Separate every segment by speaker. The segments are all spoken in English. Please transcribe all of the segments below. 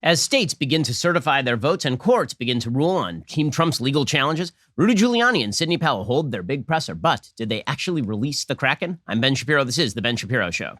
Speaker 1: As states begin to certify their votes and courts begin to rule on Team Trump's legal challenges, Rudy Giuliani and Sidney Powell hold their big presser. But did they actually release the Kraken? I'm Ben Shapiro. This is The Ben Shapiro Show.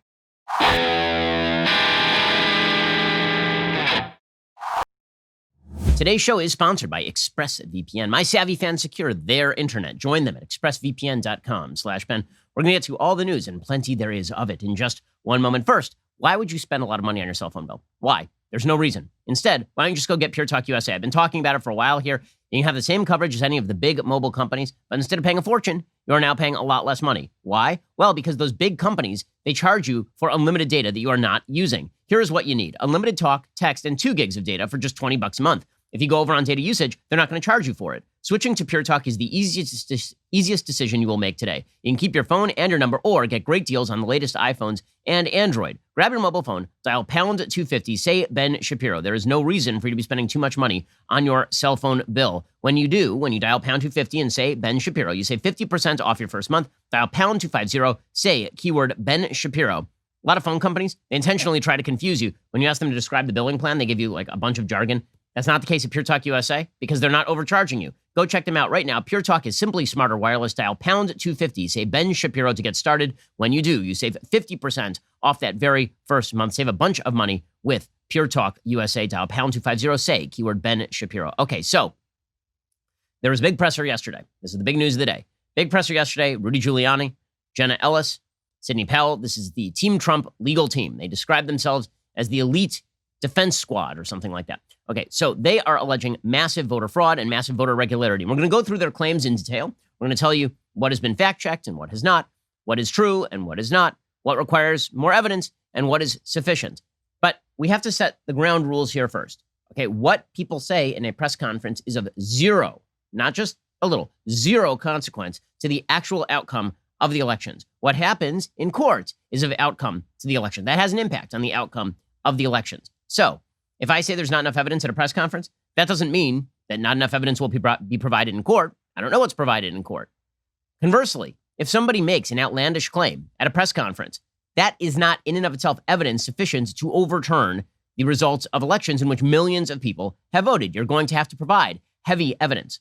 Speaker 1: Today's show is sponsored by ExpressVPN. My savvy fans secure their internet. Join them at expressvpn.com/Ben. We're going to get to all the news and plenty there is of it in just one moment. First, why would you spend a lot of money on your cell phone bill? Why? There's no reason. Instead, why don't you just go get Pure Talk USA? I've been talking about it for a while here. You can have the same coverage as any of the big mobile companies, but instead of paying a fortune, you are now paying a lot less money. Why? Well, because those big companies, they charge you for unlimited data that you are not using. Here is what you need. Unlimited talk, text, and 2 gigs of data for just $20 a month. If you go over on data usage, they're not going to charge you for it. Switching to Pure Talk is the easiest decision you will make today. You can keep your phone and your number or get great deals on the latest iPhones and Android. Grab your mobile phone, dial pound 250, say Ben Shapiro. There is no reason for you to be spending too much money on your cell phone bill. When you dial pound 250 and say Ben Shapiro, you save 50% off your first month. Dial pound 250, say keyword Ben Shapiro. A lot of phone companies, they intentionally try to confuse you. When you ask them to describe the billing plan, they give you like a bunch of jargon. That's not the case at Pure Talk USA because they're not overcharging you. Go check them out right now. Pure Talk is simply smarter wireless. Dial pound 250. Say Ben Shapiro to get started. When you do, you save 50% off that very first month. Save a bunch of money with Pure Talk USA. Dial pound 250. Say keyword Ben Shapiro. Okay, so there was a big presser yesterday. This is the big news of the day. Big presser yesterday. Rudy Giuliani, Jenna Ellis, Sidney Powell. This is the Team Trump legal team. They describe themselves as the elite defense squad or something like that. Okay, so they are alleging massive voter fraud and massive voter irregularity. We're going to go through their claims in detail. We're going to tell you what has been fact-checked and what has not, what is true and what is not, what requires more evidence and what is sufficient. But we have to set the ground rules here first. Okay, what people say in a press conference is of zero, not just a little, zero consequence to the actual outcome of the elections. What happens in court is of outcome to the election. That has an impact on the outcome of the elections. So, if I say there's not enough evidence at a press conference, that doesn't mean that not enough evidence will be provided in court. I don't know what's provided in court. Conversely, if somebody makes an outlandish claim at a press conference, that is not in and of itself evidence sufficient to overturn the results of elections in which millions of people have voted. You're going to have to provide heavy evidence.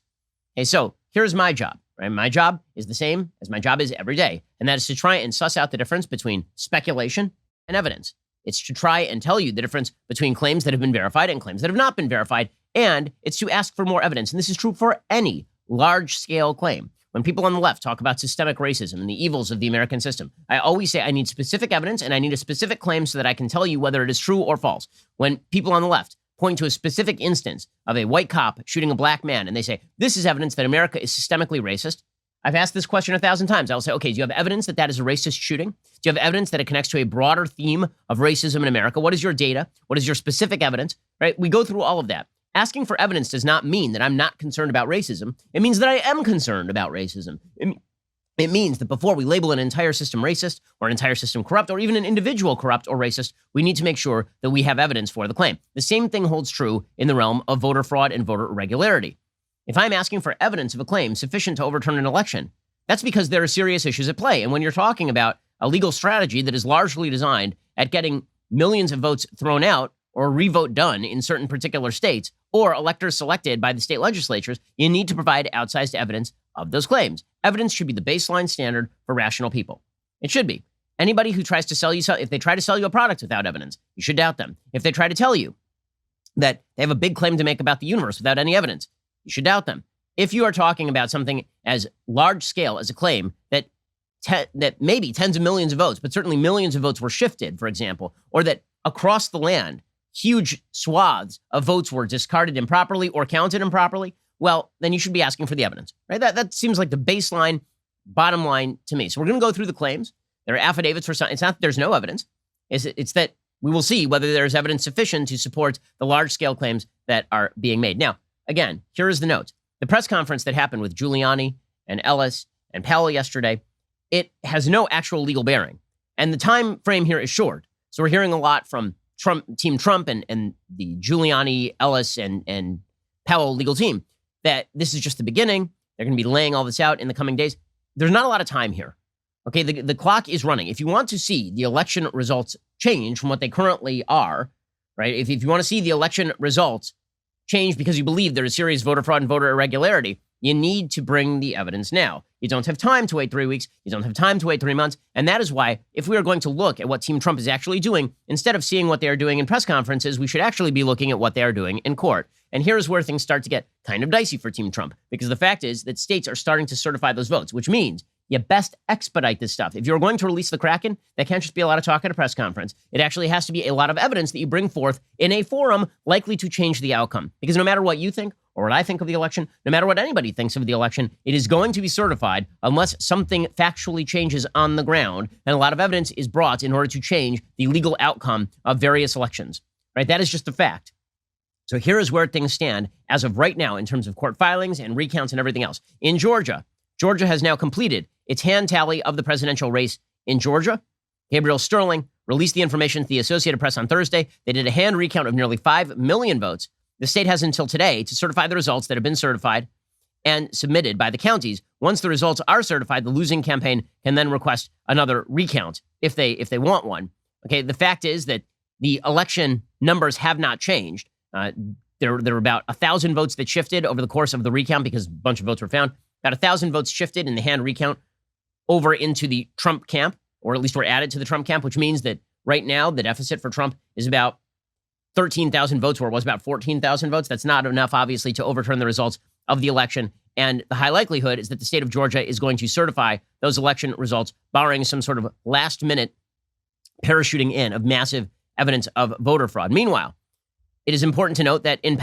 Speaker 1: Okay, so here's my job. Right? My job is the same as my job is every day, and that is to try and suss out the difference between speculation and evidence. It's to try and tell you the difference between claims that have been verified and claims that have not been verified. And it's to ask for more evidence. And this is true for any large-scale claim. When people on the left talk about systemic racism and the evils of the American system, I always say I need specific evidence and I need a specific claim so that I can tell you whether it is true or false. When people on the left point to a specific instance of a white cop shooting a black man and they say, this is evidence that America is systemically racist, I've asked this question 1,000 times. I'll say, okay, do you have evidence that that is a racist shooting? Do you have evidence that it connects to a broader theme of racism in America? What is your data? What is your specific evidence? Right? We go through all of that. Asking for evidence does not mean that I'm not concerned about racism. It means that I am concerned about racism. It means that before we label an entire system racist or an entire system corrupt or even an individual corrupt or racist, we need to make sure that we have evidence for the claim. The same thing holds true in the realm of voter fraud and voter irregularity. If I'm asking for evidence of a claim sufficient to overturn an election, that's because there are serious issues at play. And when you're talking about a legal strategy that is largely designed at getting millions of votes thrown out or revote done in certain particular states or electors selected by the state legislatures, you need to provide outsized evidence of those claims. Evidence should be the baseline standard for rational people. It should be. Anybody who tries to sell you, if they try to sell you a product without evidence, you should doubt them. If they try to tell you that they have a big claim to make about the universe without any evidence, you should doubt them. If you are talking about something as large scale as a claim that maybe tens of millions of votes, but certainly millions of votes were shifted, for example, or that across the land, huge swaths of votes were discarded improperly or counted improperly, well, then you should be asking for the evidence, right? That seems like the baseline, bottom line to me. So we're going to go through the claims. There are affidavits for some. It's not that there's no evidence. It's that we will see whether there's evidence sufficient to support the large-scale claims that are being made. Now, again, here is the note. The press conference that happened with Giuliani and Ellis and Powell yesterday, it has no actual legal bearing. And the time frame here is short. So we're hearing a lot from Team Trump and the Giuliani, Ellis, and Powell legal team that this is just the beginning. They're going to be laying all this out in the coming days. There's not a lot of time here. Okay, the clock is running. If you want to see the election results change from what they currently are, right? If you want to see the election results change because you believe there is serious voter fraud and voter irregularity, you need to bring the evidence now. You don't have time to wait 3 weeks. You don't have time to wait 3 months. And that is why, if we are going to look at what Team Trump is actually doing, instead of seeing what they are doing in press conferences, we should actually be looking at what they are doing in court. And here's where things start to get kind of dicey for Team Trump, because the fact is that states are starting to certify those votes, which means you best expedite this stuff. If you're going to release the Kraken, that can't just be a lot of talk at a press conference. It actually has to be a lot of evidence that you bring forth in a forum likely to change the outcome. Because no matter what you think or what I think of the election, no matter what anybody thinks of the election, it is going to be certified unless something factually changes on the ground and a lot of evidence is brought in order to change the legal outcome of various elections. Right? That is just a fact. So here is where things stand as of right now in terms of court filings and recounts and everything else. In Georgia has now completed its hand tally of the presidential race in Georgia. Gabriel Sterling released the information to the Associated Press on Thursday. They did a hand recount of nearly 5 million votes. The state has until today to certify the results that have been certified and submitted by the counties. Once the results are certified, the losing campaign can then request another recount if they want one. Okay, the fact is that the election numbers have not changed. There were about 1,000 votes that shifted over the course of the recount because a bunch of votes were found. About 1,000 votes shifted in the hand recount over into the Trump camp, or at least were added to the Trump camp, which means that right now the deficit for Trump is about 13,000 votes, where it was about 14,000 votes. That's not enough, obviously, to overturn the results of the election. And the high likelihood is that the state of Georgia is going to certify those election results, barring some sort of last-minute parachuting in of massive evidence of voter fraud. Meanwhile, it is important to note that in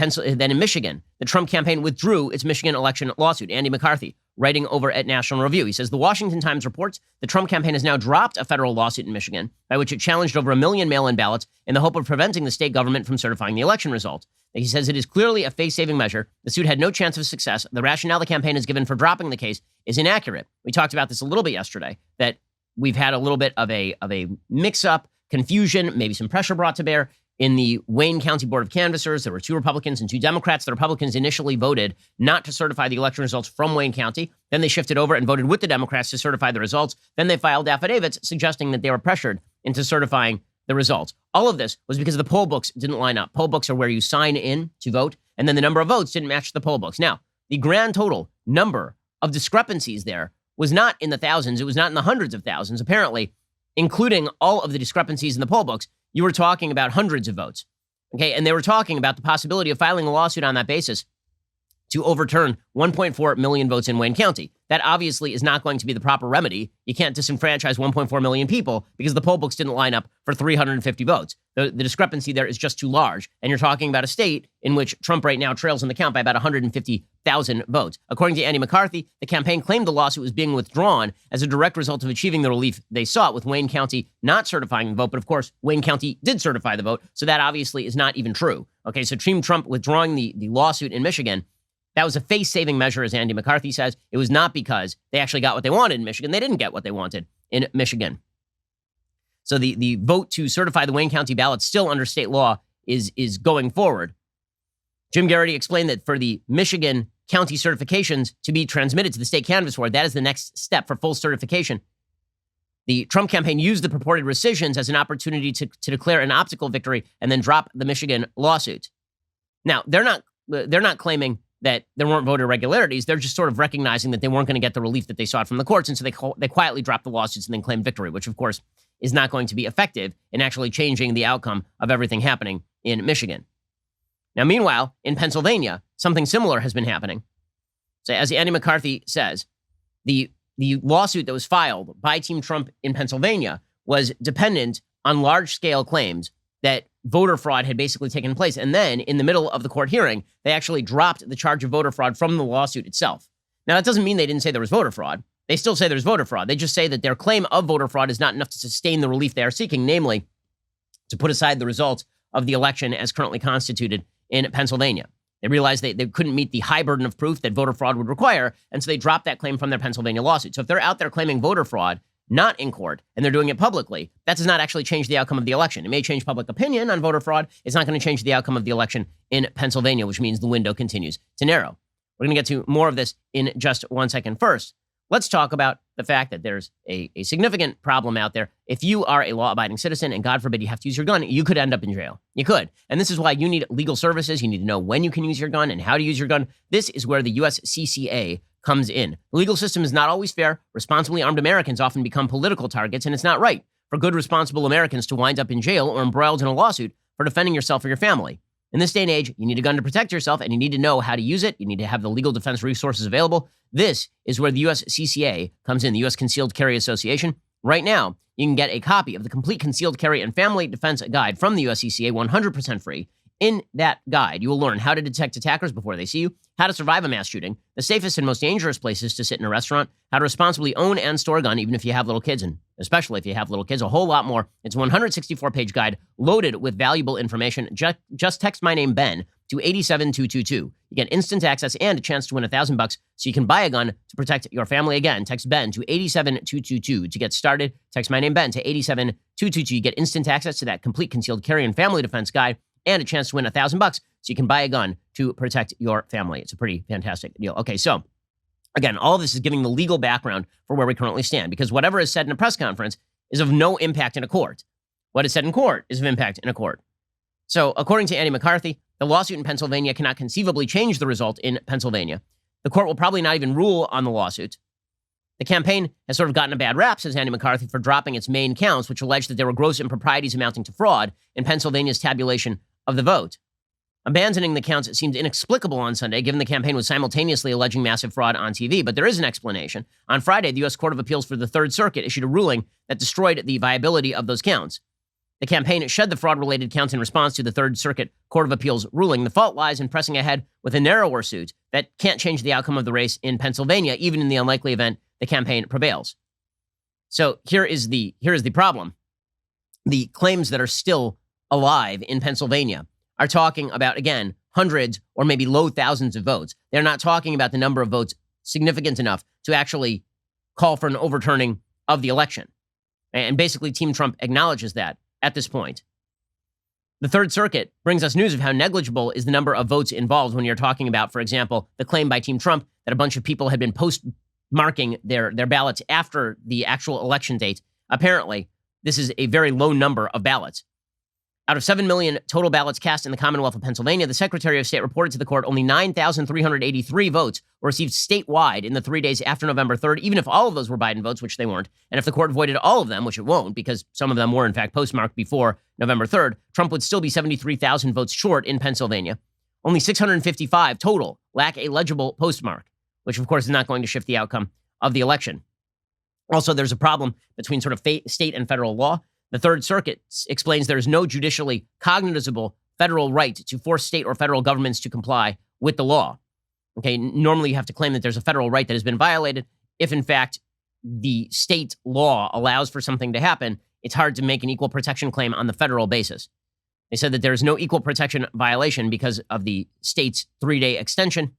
Speaker 1: Michigan, the Trump campaign withdrew its Michigan election lawsuit. Andy McCarthy, writing over at National Review, he says, the Washington Times reports the Trump campaign has now dropped a federal lawsuit in Michigan by which it challenged over 1 million mail-in ballots in the hope of preventing the state government from certifying the election results. He says it is clearly a face-saving measure. The suit had no chance of success. The rationale the campaign has given for dropping the case is inaccurate. We talked about this a little bit yesterday, that we've had a little bit of a mix-up, confusion, maybe some pressure brought to bear. In the Wayne County Board of Canvassers, there were 2 Republicans and 2 Democrats. The Republicans initially voted not to certify the election results from Wayne County. Then they shifted over and voted with the Democrats to certify the results. Then they filed affidavits suggesting that they were pressured into certifying the results. All of this was because the poll books didn't line up. Poll books are where you sign in to vote, and then the number of votes didn't match the poll books. Now, the grand total number of discrepancies there was not in the thousands. It was not in the hundreds of thousands. Apparently, including all of the discrepancies in the poll books, you were talking about hundreds of votes, okay? And they were talking about the possibility of filing a lawsuit on that basis to overturn 1.4 million votes in Wayne County. That obviously is not going to be the proper remedy. You can't disenfranchise 1.4 million people because the poll books didn't line up for 350 votes. The discrepancy there is just too large. And you're talking about a state in which Trump right now trails in the count by about 150,000 votes. According to Andy McCarthy, the campaign claimed the lawsuit was being withdrawn as a direct result of achieving the relief they sought, with Wayne County not certifying the vote. But of course, Wayne County did certify the vote. So that obviously is not even true. Okay, so Team Trump withdrawing the lawsuit in Michigan, that was a face-saving measure, as Andy McCarthy says. It was not because they actually got what they wanted in Michigan. They didn't get what they wanted in Michigan. So the vote to certify the Wayne County ballot still under state law is going forward. Jim Garrity explained that for the Michigan county certifications to be transmitted to the state canvass board, that is the next step for full certification. The Trump campaign used the purported rescissions as an opportunity to declare an optical victory and then drop the Michigan lawsuit. Now, they're not claiming that there weren't voter irregularities. They're just sort of recognizing that they weren't going to get the relief that they sought from the courts, and so they quietly dropped the lawsuits and then claimed victory, which, of course, is not going to be effective in actually changing the outcome of everything happening in Michigan. Now, meanwhile, in Pennsylvania, something similar has been happening. So, as Andy McCarthy says, the lawsuit that was filed by Team Trump in Pennsylvania was dependent on large-scale claims that voter fraud had basically taken place. And then, in the middle of the court hearing, they actually dropped the charge of voter fraud from the lawsuit itself. Now, that doesn't mean they didn't say there was voter fraud. They still say there's voter fraud. They just say that their claim of voter fraud is not enough to sustain the relief they are seeking, namely, to put aside the results of the election as currently constituted in Pennsylvania. They realized they couldn't meet the high burden of proof that voter fraud would require, and so they dropped that claim from their Pennsylvania lawsuit. So if they're out there claiming voter fraud, not in court, and they're doing it publicly, that does not actually change the outcome of the election. It may change public opinion on voter fraud. It's not going to change the outcome of the election in Pennsylvania, which means the window continues to narrow. We're going to get to more of this in just one second. First, let's talk about the fact that there's a significant problem out there. If you are a law-abiding citizen and God forbid you have to use your gun, you could end up in jail. You could. And this is why you need legal services. You need to know when you can use your gun and how to use your gun. This is where the USCCA comes in. The legal system is not always fair. Responsibly armed Americans often become political targets, and it's not right for good, responsible Americans to wind up in jail or embroiled in a lawsuit for defending yourself or your family. In this day and age, you need a gun to protect yourself, and you need to know how to use it. You need to have the legal defense resources available. This is where the USCCA comes in, the U.S. Concealed Carry Association. Right now, you can get a copy of the Complete Concealed Carry and Family Defense Guide from the USCCA, 100% free. In that guide, you will learn how to detect attackers before they see you, how to survive a mass shooting, the safest and most dangerous places to sit in a restaurant, how to responsibly own and store a gun, even if you have little kids, and especially if you have little kids, a whole lot more. It's a 164-page guide loaded with valuable information. Just text my name, Ben, to 87222. You get instant access and a chance to win $1,000 so you can buy a gun to protect your family. Again, text Ben to 87222 to get started. Text my name, Ben, to 87222. You get instant access to that Complete Concealed Carry and Family Defense Guide and a chance to win $1,000 so you can buy a gun to protect your family. It's a pretty fantastic deal. Okay, so again, all of this is giving the legal background for where we currently stand, because whatever is said in a press conference is of no impact in a court. What is said in court is of impact in a court. So according to Andy McCarthy, the lawsuit in Pennsylvania cannot conceivably change the result in Pennsylvania. The court will probably not even rule on the lawsuit. The campaign has sort of gotten a bad rap, says Andy McCarthy, for dropping its main counts, which alleged that there were gross improprieties amounting to fraud in Pennsylvania's tabulation of the vote. Abandoning the counts seemed inexplicable on Sunday, given the campaign was simultaneously alleging massive fraud on TV, but there is an explanation. On Friday, the U.S. Court of Appeals for the Third Circuit issued a ruling that destroyed the viability of those counts. The campaign shed the fraud-related counts in response to the Third Circuit Court of Appeals ruling. The fault lies in pressing ahead with a narrower suit that can't change the outcome of the race in Pennsylvania, even in the unlikely event the campaign prevails. So here is the problem. The claims that are still alive in Pennsylvania are talking about, again, hundreds or maybe low thousands of votes. They're not talking about the number of votes significant enough to actually call for an overturning of the election. And basically, Team Trump acknowledges that at this point. The Third Circuit brings us news of how negligible is the number of votes involved when you're talking about, for example, the claim by Team Trump that a bunch of people had been postmarking their ballots after the actual election date. Apparently, this is a very low number of ballots. Out of 7 million total ballots cast in the Commonwealth of Pennsylvania, the Secretary of State reported to the court only 9,383 votes were received statewide in the 3 days after November 3rd, even if all of those were Biden votes, which they weren't. And if the court voided all of them, which it won't, because some of them were, in fact, postmarked before November 3rd, Trump would still be 73,000 votes short in Pennsylvania. Only 655 total lack a legible postmark, which, of course, is not going to shift the outcome of the election. Also, there's a problem between sort of state and federal law. The Third Circuit explains there is no judicially cognizable federal right to force state or federal governments to comply with the law. Okay, normally you have to claim that there's a federal right that has been violated. If, in fact, the state law allows for something to happen, it's hard to make an equal protection claim on the federal basis. They said that there is no equal protection violation because of the state's 3-day extension.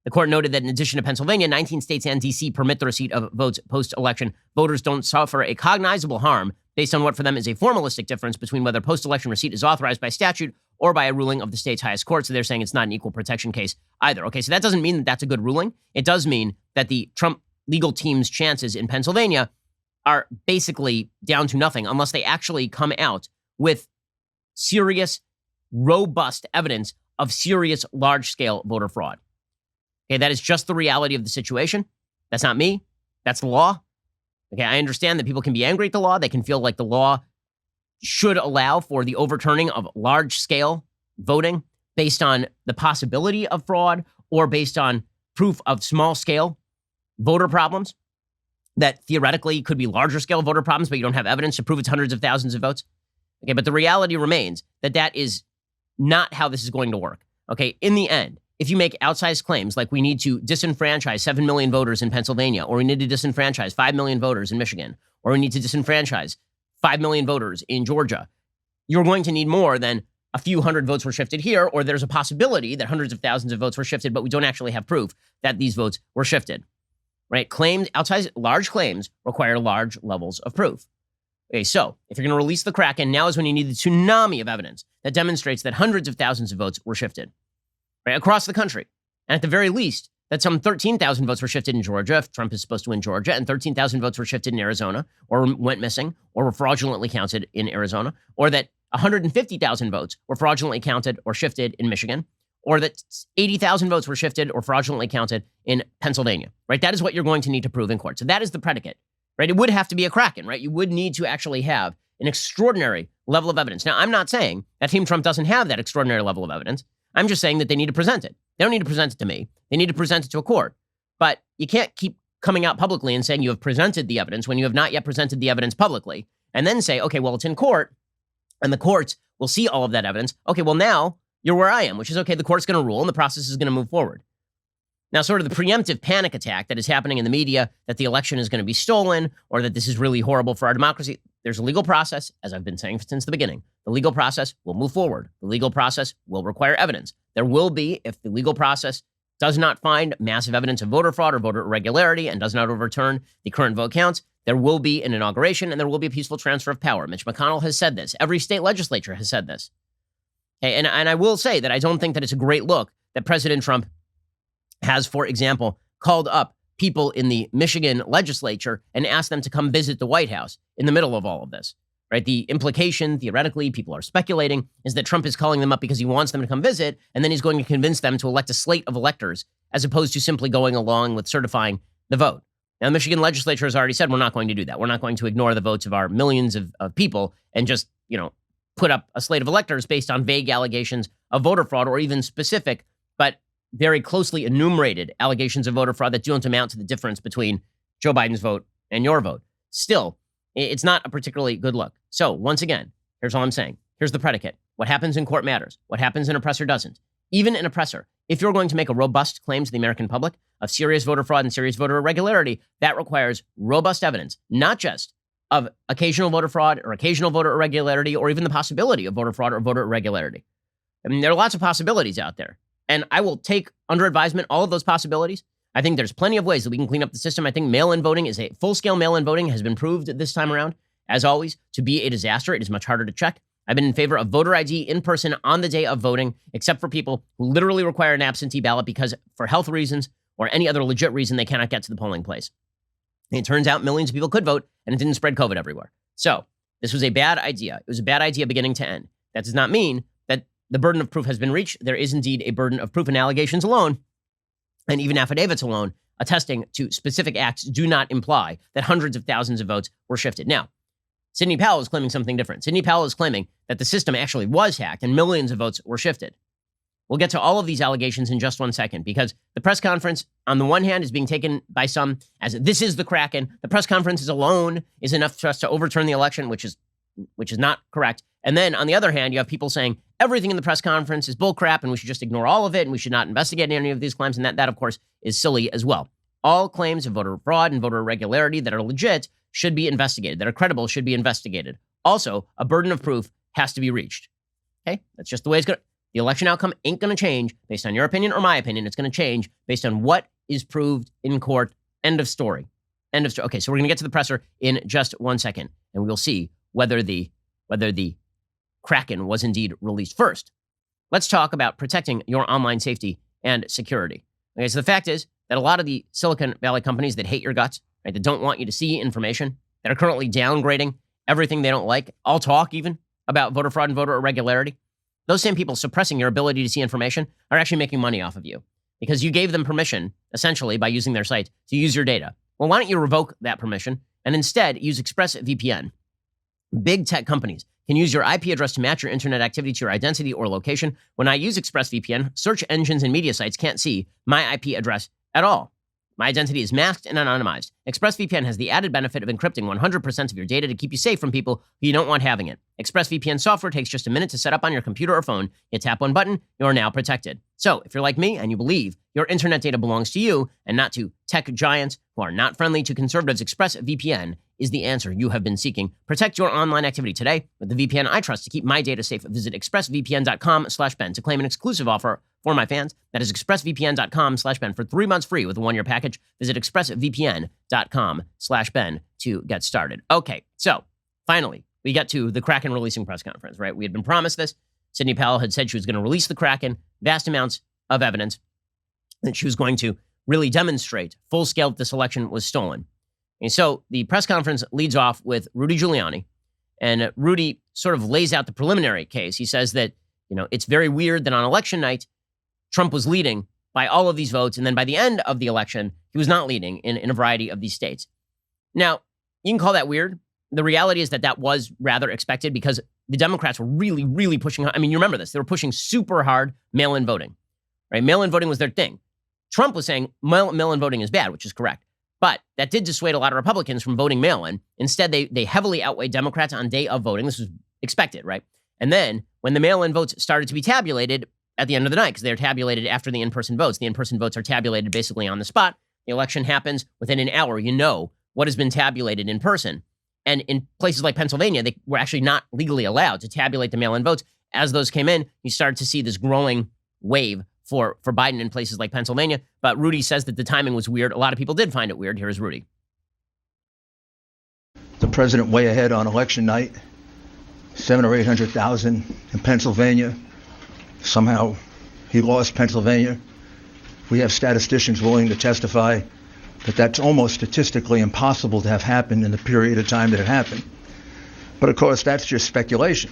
Speaker 1: The court noted that in addition to Pennsylvania, 19 states and D.C. permit the receipt of votes post-election. Voters don't suffer a cognizable harm based on what for them is a formalistic difference between whether post-election receipt is authorized by statute or by a ruling of the state's highest court. So they're saying it's not an equal protection case either. Okay, so that doesn't mean that that's a good ruling. It does mean that the Trump legal team's chances in Pennsylvania are basically down to nothing unless they actually come out with serious, robust evidence of serious, large-scale voter fraud. Okay, that is just the reality of the situation. That's not me. That's the law. Okay, I understand that people can be angry at the law. They can feel like the law should allow for the overturning of large-scale voting based on the possibility of fraud or based on proof of small-scale voter problems that theoretically could be larger-scale voter problems, but you don't have evidence to prove it's hundreds of thousands of votes. Okay, but the reality remains that that is not how this is going to work. Okay, in the end, if you make outsized claims like we need to disenfranchise 7 million voters in Pennsylvania, or we need to disenfranchise 5 million voters in Michigan, or we need to disenfranchise 5 million voters in Georgia, you're going to need more than a few hundred votes were shifted here, or there's a possibility that hundreds of thousands of votes were shifted, but we don't actually have proof that these votes were shifted. Right? Claims, outsized, large claims require large levels of proof. Okay, so if you're going to release the Kraken, now is when you need the tsunami of evidence that demonstrates that hundreds of thousands of votes were shifted. Right, across the country. And at the very least, that some 13,000 votes were shifted in Georgia, if Trump is supposed to win Georgia, and 13,000 votes were shifted in Arizona, or went missing, or were fraudulently counted in Arizona, or that 150,000 votes were fraudulently counted or shifted in Michigan, or that 80,000 votes were shifted or fraudulently counted in Pennsylvania, right? That is what you're going to need to prove in court. So that is the predicate, right? It would have to be a Kraken, right? You would need to actually have an extraordinary level of evidence. Now, I'm not saying that Team Trump doesn't have that extraordinary level of evidence. I'm just saying that they need to present it. They don't need to present it to me. They need to present it to a court. But you can't keep coming out publicly and saying you have presented the evidence when you have not yet presented the evidence publicly, and then say, okay, well, it's in court, and the courts will see all of that evidence. Okay, well, now you're where I am, which is, okay, the court's going to rule, and the process is going to move forward. Now, sort of the preemptive panic attack that is happening in the media that the election is going to be stolen or that this is really horrible for our democracy, there's a legal process, as I've been saying since the beginning. The legal process will move forward. The legal process will require evidence. There will be, if the legal process does not find massive evidence of voter fraud or voter irregularity and does not overturn the current vote counts, there will be an inauguration and there will be a peaceful transfer of power. Mitch McConnell has said this. Every state legislature has said this. Okay, and I will say that I don't think that it's a great look that President Trump has, for example, called up people in the Michigan legislature and asked them to come visit the White House in the middle of all of this, right? The implication, theoretically, people are speculating, is that Trump is calling them up because he wants them to come visit, and then he's going to convince them to elect a slate of electors as opposed to simply going along with certifying the vote. Now, the Michigan legislature has already said we're not going to do that. We're not going to ignore the votes of our millions of people and just, put up a slate of electors based on vague allegations of voter fraud or even specific, but very closely enumerated allegations of voter fraud that don't amount to the difference between Joe Biden's vote and your vote. Still, it's not a particularly good look. So once again, here's all I'm saying. Here's the predicate. What happens in court matters. What happens in oppressor doesn't. Even in oppressor, if you're going to make a robust claim to the American public of serious voter fraud and serious voter irregularity, that requires robust evidence, not just of occasional voter fraud or occasional voter irregularity or even the possibility of voter fraud or voter irregularity. I mean, there are lots of possibilities out there. And I will take under advisement all of those possibilities. I think there's plenty of ways that we can clean up the system. I think mail-in voting is full-scale mail-in voting has been proved this time around, as always, to be a disaster. It is much harder to check. I've been in favor of voter ID in person on the day of voting, except for people who literally require an absentee ballot because for health reasons or any other legit reason they cannot get to the polling place. And it turns out millions of people could vote and it didn't spread COVID everywhere. So this was a bad idea. It was a bad idea beginning to end. That does not mean that the burden of proof has been reached. There is indeed a burden of proof, and allegations alone, and even affidavits alone, attesting to specific acts do not imply that hundreds of thousands of votes were shifted. Now, Sidney Powell is claiming something different. Sidney Powell is claiming that the system actually was hacked and millions of votes were shifted. We'll get to all of these allegations in just 1 second, because the press conference, on the one hand, is being taken by some as this is the Kraken. The press conference alone is enough for us to overturn the election, which is not correct. And then on the other hand, you have people saying everything in the press conference is bullcrap and we should just ignore all of it and we should not investigate any of these claims. And that of course, is silly as well. All claims of voter fraud and voter irregularity that are legit should be investigated, that are credible should be investigated. Also, a burden of proof has to be reached. Okay? That's just the way it's going to. The election outcome ain't going to change based on your opinion or my opinion. It's going to change based on what is proved in court. End of story. End of story. Okay, so we're going to get to the presser in just 1 second, and we'll see whether the Kraken was indeed released. First, let's talk about protecting your online safety and security. Okay, so the fact is that a lot of the Silicon Valley companies that hate your guts, right, that don't want you to see information, that are currently downgrading everything they don't like, all talk even about voter fraud and voter irregularity, those same people suppressing your ability to see information are actually making money off of you because you gave them permission, essentially, by using their site to use your data. Well, why don't you revoke that permission and instead use ExpressVPN? Big tech companies can use your IP address to match your internet activity to your identity or location. When I use ExpressVPN, search engines and media sites can't see my IP address at all. My identity is masked and anonymized. ExpressVPN has the added benefit of encrypting 100% of your data to keep you safe from people who you don't want having it. ExpressVPN software takes just a minute to set up on your computer or phone. You tap one button, you're now protected. So if you're like me and you believe your internet data belongs to you and not to tech giants who are not friendly to conservatives, ExpressVPN is the answer you have been seeking. Protect your online activity today with the VPN I trust to keep my data safe. Visit expressvpn.com/Ben to claim an exclusive offer for my fans. That is expressvpn.com/Ben for 3 months free with a 1-year package. Visit expressvpn.com/Ben to get started. Okay, so finally, we get to the Kraken releasing press conference, right? We had been promised this. Sidney Powell had said she was going to release the Kraken, vast amounts of evidence, that she was going to really demonstrate full scale that this election was stolen. And so the press conference leads off with Rudy Giuliani, and Rudy sort of lays out the preliminary case. He says that, it's very weird that on election night, Trump was leading by all of these votes, and then by the end of the election, he was not leading in a variety of these states. Now, you can call that weird. The reality is that was rather expected because the Democrats were really, really pushing. I mean, you remember this. They were pushing super hard mail-in voting, right? Mail-in voting was their thing. Trump was saying mail-in voting is bad, which is correct. But that did dissuade a lot of Republicans from voting mail-in. Instead, they heavily outweighed Democrats on day of voting. This was expected, right? And then when the mail-in votes started to be tabulated at the end of the night, because they're tabulated after the in-person votes, the in-person votes are tabulated basically on the spot. The election happens within an hour. You know what has been tabulated in person. And in places like Pennsylvania, they were actually not legally allowed to tabulate the mail-in votes. As those came in, you started to see this growing wave for Biden in places like Pennsylvania. But Rudy says that the timing was weird. A lot of people did find it weird. Here's Rudy.
Speaker 2: The president way ahead on election night, 700,000 or 800,000 in Pennsylvania. Somehow he lost Pennsylvania. We have statisticians willing to testify that that's almost statistically impossible to have happened in the period of time that it happened. But of course, that's just speculation.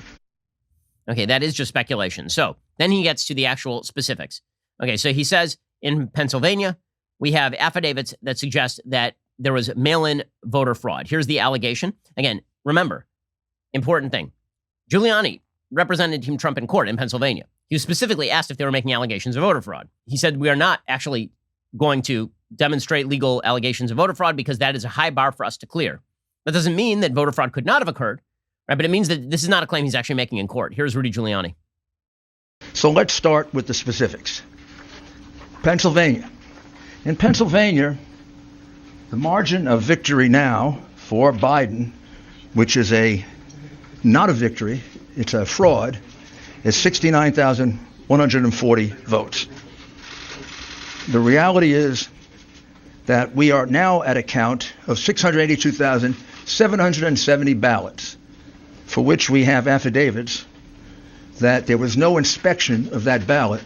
Speaker 1: Okay, that is just speculation. So then he gets to the actual specifics. Okay, so he says in Pennsylvania, we have affidavits that suggest that there was mail-in voter fraud. Here's the allegation. Again, remember, important thing. Giuliani represented Team Trump in court in Pennsylvania. He was specifically asked if they were making allegations of voter fraud. He said, we are not actually going to demonstrate legal allegations of voter fraud because that is a high bar for us to clear. That doesn't mean that voter fraud could not have occurred, right? But it means that this is not a claim he's actually making in court. Here's Rudy Giuliani.
Speaker 2: So let's start with the specifics. Pennsylvania. In Pennsylvania, the margin of victory now for Biden, which is not a victory, it's a fraud, is 69,140 votes. The reality is that we are now at a count of 682,770 ballots, for which we have affidavits that there was no inspection of that ballot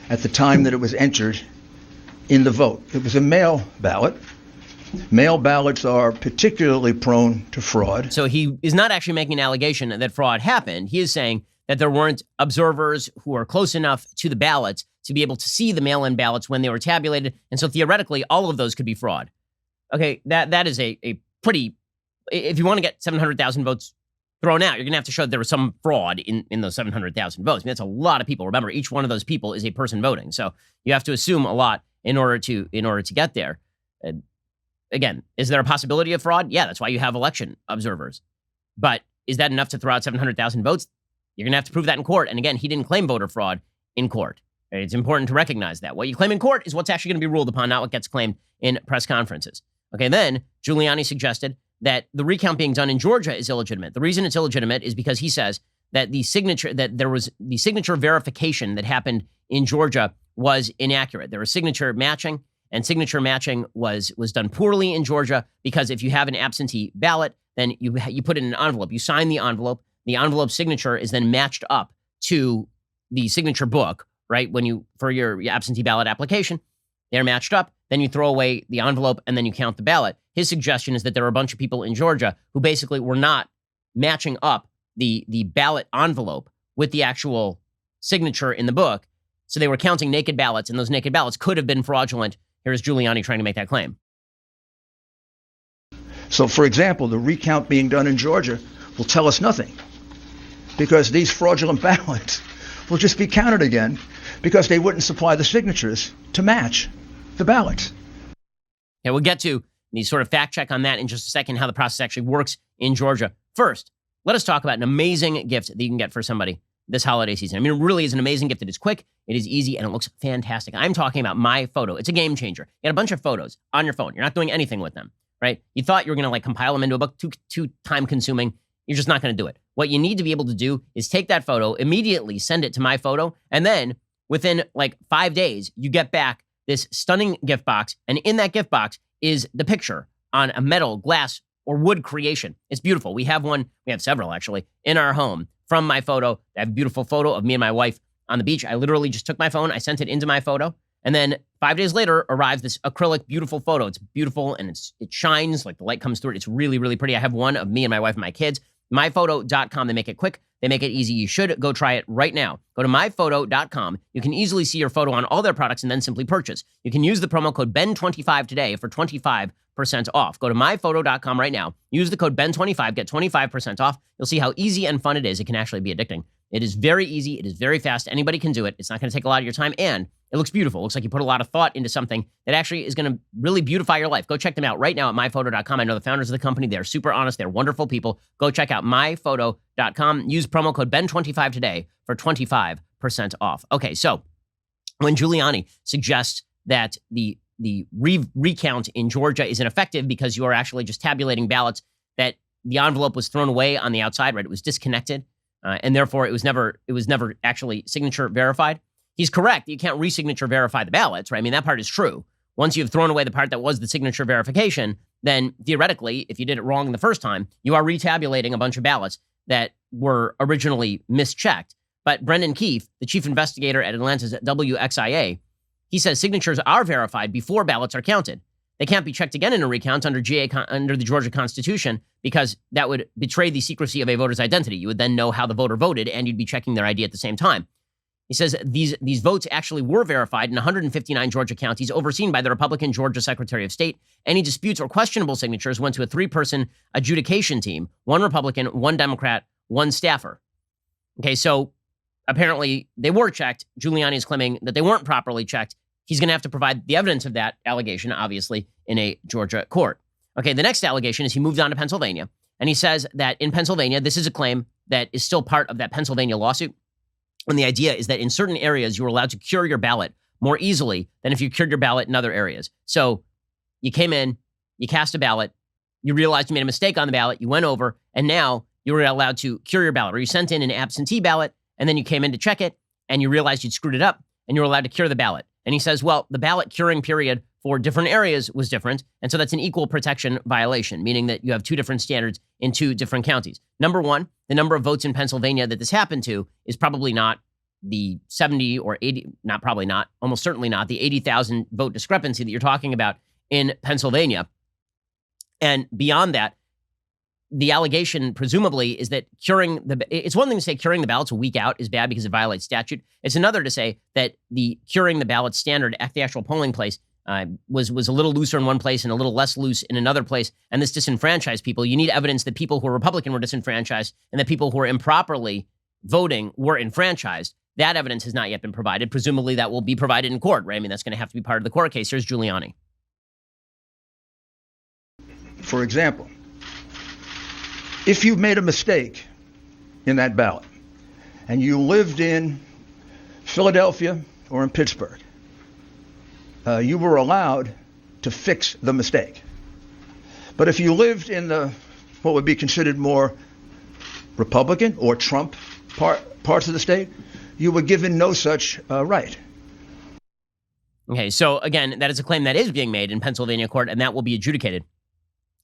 Speaker 2: at the time that it was entered in the vote. It was a mail ballot. Mail ballots are particularly prone to fraud.
Speaker 1: So he is not actually making an allegation that fraud happened. He is saying that there weren't observers who are close enough to the ballots to be able to see the mail-in ballots when they were tabulated. And so theoretically, all of those could be fraud. Okay, that is a pretty, if you want to get 700,000 votes thrown out, you're going to have to show that there was some fraud in those 700,000 votes. I mean, that's a lot of people. Remember, each one of those people is a person voting. So you have to assume a lot in order to get there. Again, is there a possibility of fraud? Yeah, that's why you have election observers. But is that enough to throw out 700,000 votes? You're going to have to prove that in court. And again, he didn't claim voter fraud in court. It's important to recognize that. What you claim in court is what's actually going to be ruled upon, not what gets claimed in press conferences. Okay, then Giuliani suggested that the recount being done in Georgia is illegitimate. The reason it's illegitimate is because he says that the signature verification that happened in Georgia was inaccurate. There was signature matching, and signature matching was done poorly in Georgia because if you have an absentee ballot, then you put it in an envelope. You sign the envelope. The envelope signature is then matched up to the signature book, right? For your absentee ballot application, they're matched up. Then you throw away the envelope and then you count the ballot. His suggestion is that there are a bunch of people in Georgia who basically were not matching up the ballot envelope with the actual signature in the book. So they were counting naked ballots, and those naked ballots could have been fraudulent. Here's Giuliani trying to make that claim.
Speaker 2: So, for example, the recount being done in Georgia will tell us nothing because these fraudulent ballots will just be counted again because they wouldn't supply the signatures to match the ballots.
Speaker 1: Yeah, we'll get to the sort of fact check on that in just a second, how the process actually works in Georgia. First, let us talk about an amazing gift that you can get for somebody this holiday season. I mean, it really is an amazing gift. It is quick, it is easy, and it looks fantastic. I'm talking about My Photo. It's a game changer. You got a bunch of photos on your phone. You're not doing anything with them, right? You thought you were going to compile them into a book, too time consuming. You're just not going to do it. What you need to be able to do is take that photo, immediately send it to My Photo, and then within 5 days, you get back this stunning gift box, and in that gift box is the picture on a metal, glass, or wood creation. It's beautiful. We have several actually, in our home from My Photo. I have a beautiful photo of me and my wife on the beach. I literally just took my phone, I sent it into My Photo, and then 5 days later arrives this acrylic, beautiful photo. It's beautiful and it shines, like the light comes through it. It's really, really pretty. I have one of me and my wife and my kids. Myphoto.com. They make it quick. They make it easy. You should go try it right now. Go to myphoto.com. You can easily see your photo on all their products and then simply purchase. You can use the promo code BEN25 today for 25% off. Go to myphoto.com right now. Use the code BEN25, get 25% off. You'll see how easy and fun it is. It can actually be addicting. It is very easy. It is very fast. Anybody can do it. It's not going to take a lot of your time, and it looks beautiful. It looks like you put a lot of thought into something that actually is going to really beautify your life. Go check them out right now at myphoto.com. I know the founders of the company. They're super honest. They're wonderful people. Go check out myphoto.com. Use promo code BEN25 today for 25% off. Okay, so when Giuliani suggests that the recount in Georgia is ineffective because you are actually just tabulating ballots, that the envelope was thrown away on the outside, right? It was disconnected, and therefore it was never actually signature verified. He's correct. You can't re-signature verify the ballots, right? I mean, that part is true. Once you've thrown away the part that was the signature verification, then theoretically, if you did it wrong the first time, you are retabulating a bunch of ballots that were originally mischecked. But Brendan Keefe, the chief investigator at Atlanta's WXIA, he says signatures are verified before ballots are counted. They can't be checked again in a recount under the Georgia Constitution because that would betray the secrecy of a voter's identity. You would then know how the voter voted, and you'd be checking their ID at the same time. He says these votes actually were verified in 159 Georgia counties overseen by the Republican Georgia Secretary of State. Any disputes or questionable signatures went to a 3-person adjudication team, 1 Republican, 1 Democrat, 1 staffer. Okay, so apparently they were checked. Giuliani is claiming that they weren't properly checked. He's going to have to provide the evidence of that allegation, obviously, in a Georgia court. Okay, the next allegation is he moved on to Pennsylvania, and he says that in Pennsylvania, this is a claim that is still part of that Pennsylvania lawsuit. And the idea is that in certain areas, you were allowed to cure your ballot more easily than if you cured your ballot in other areas. So you came in, you cast a ballot, you realized you made a mistake on the ballot, you went over, and now you were allowed to cure your ballot. Or you sent in an absentee ballot, and then you came in to check it, and you realized you'd screwed it up, and you were allowed to cure the ballot. And he says, well, the ballot curing period for different areas was different, and so that's an equal protection violation, meaning that you have 2 different standards in 2 different counties. Number one, the number of votes in Pennsylvania that this happened to is probably not the 70 or 80, not probably not, almost certainly not, the 80,000 vote discrepancy that you're talking about in Pennsylvania. And beyond that, the allegation presumably is that it's one thing to say curing the ballots a week out is bad because it violates statute. It's another to say that the curing the ballot standard at the actual polling place was a little looser in one place and a little less loose in another place, and this disenfranchised people. You need evidence that people who are Republican were disenfranchised and that people who were improperly voting were enfranchised. That evidence has not yet been provided. Presumably that will be provided in court, right? I mean, that's going to have to be part of the court case. Here's Giuliani.
Speaker 2: For example, if you made a mistake in that ballot and you lived in Philadelphia or in Pittsburgh, you were allowed to fix the mistake. But if you lived in what would be considered more Republican or Trump parts of the state, you were given no such right.
Speaker 1: Okay, so again, that is a claim that is being made in Pennsylvania court, and that will be adjudicated.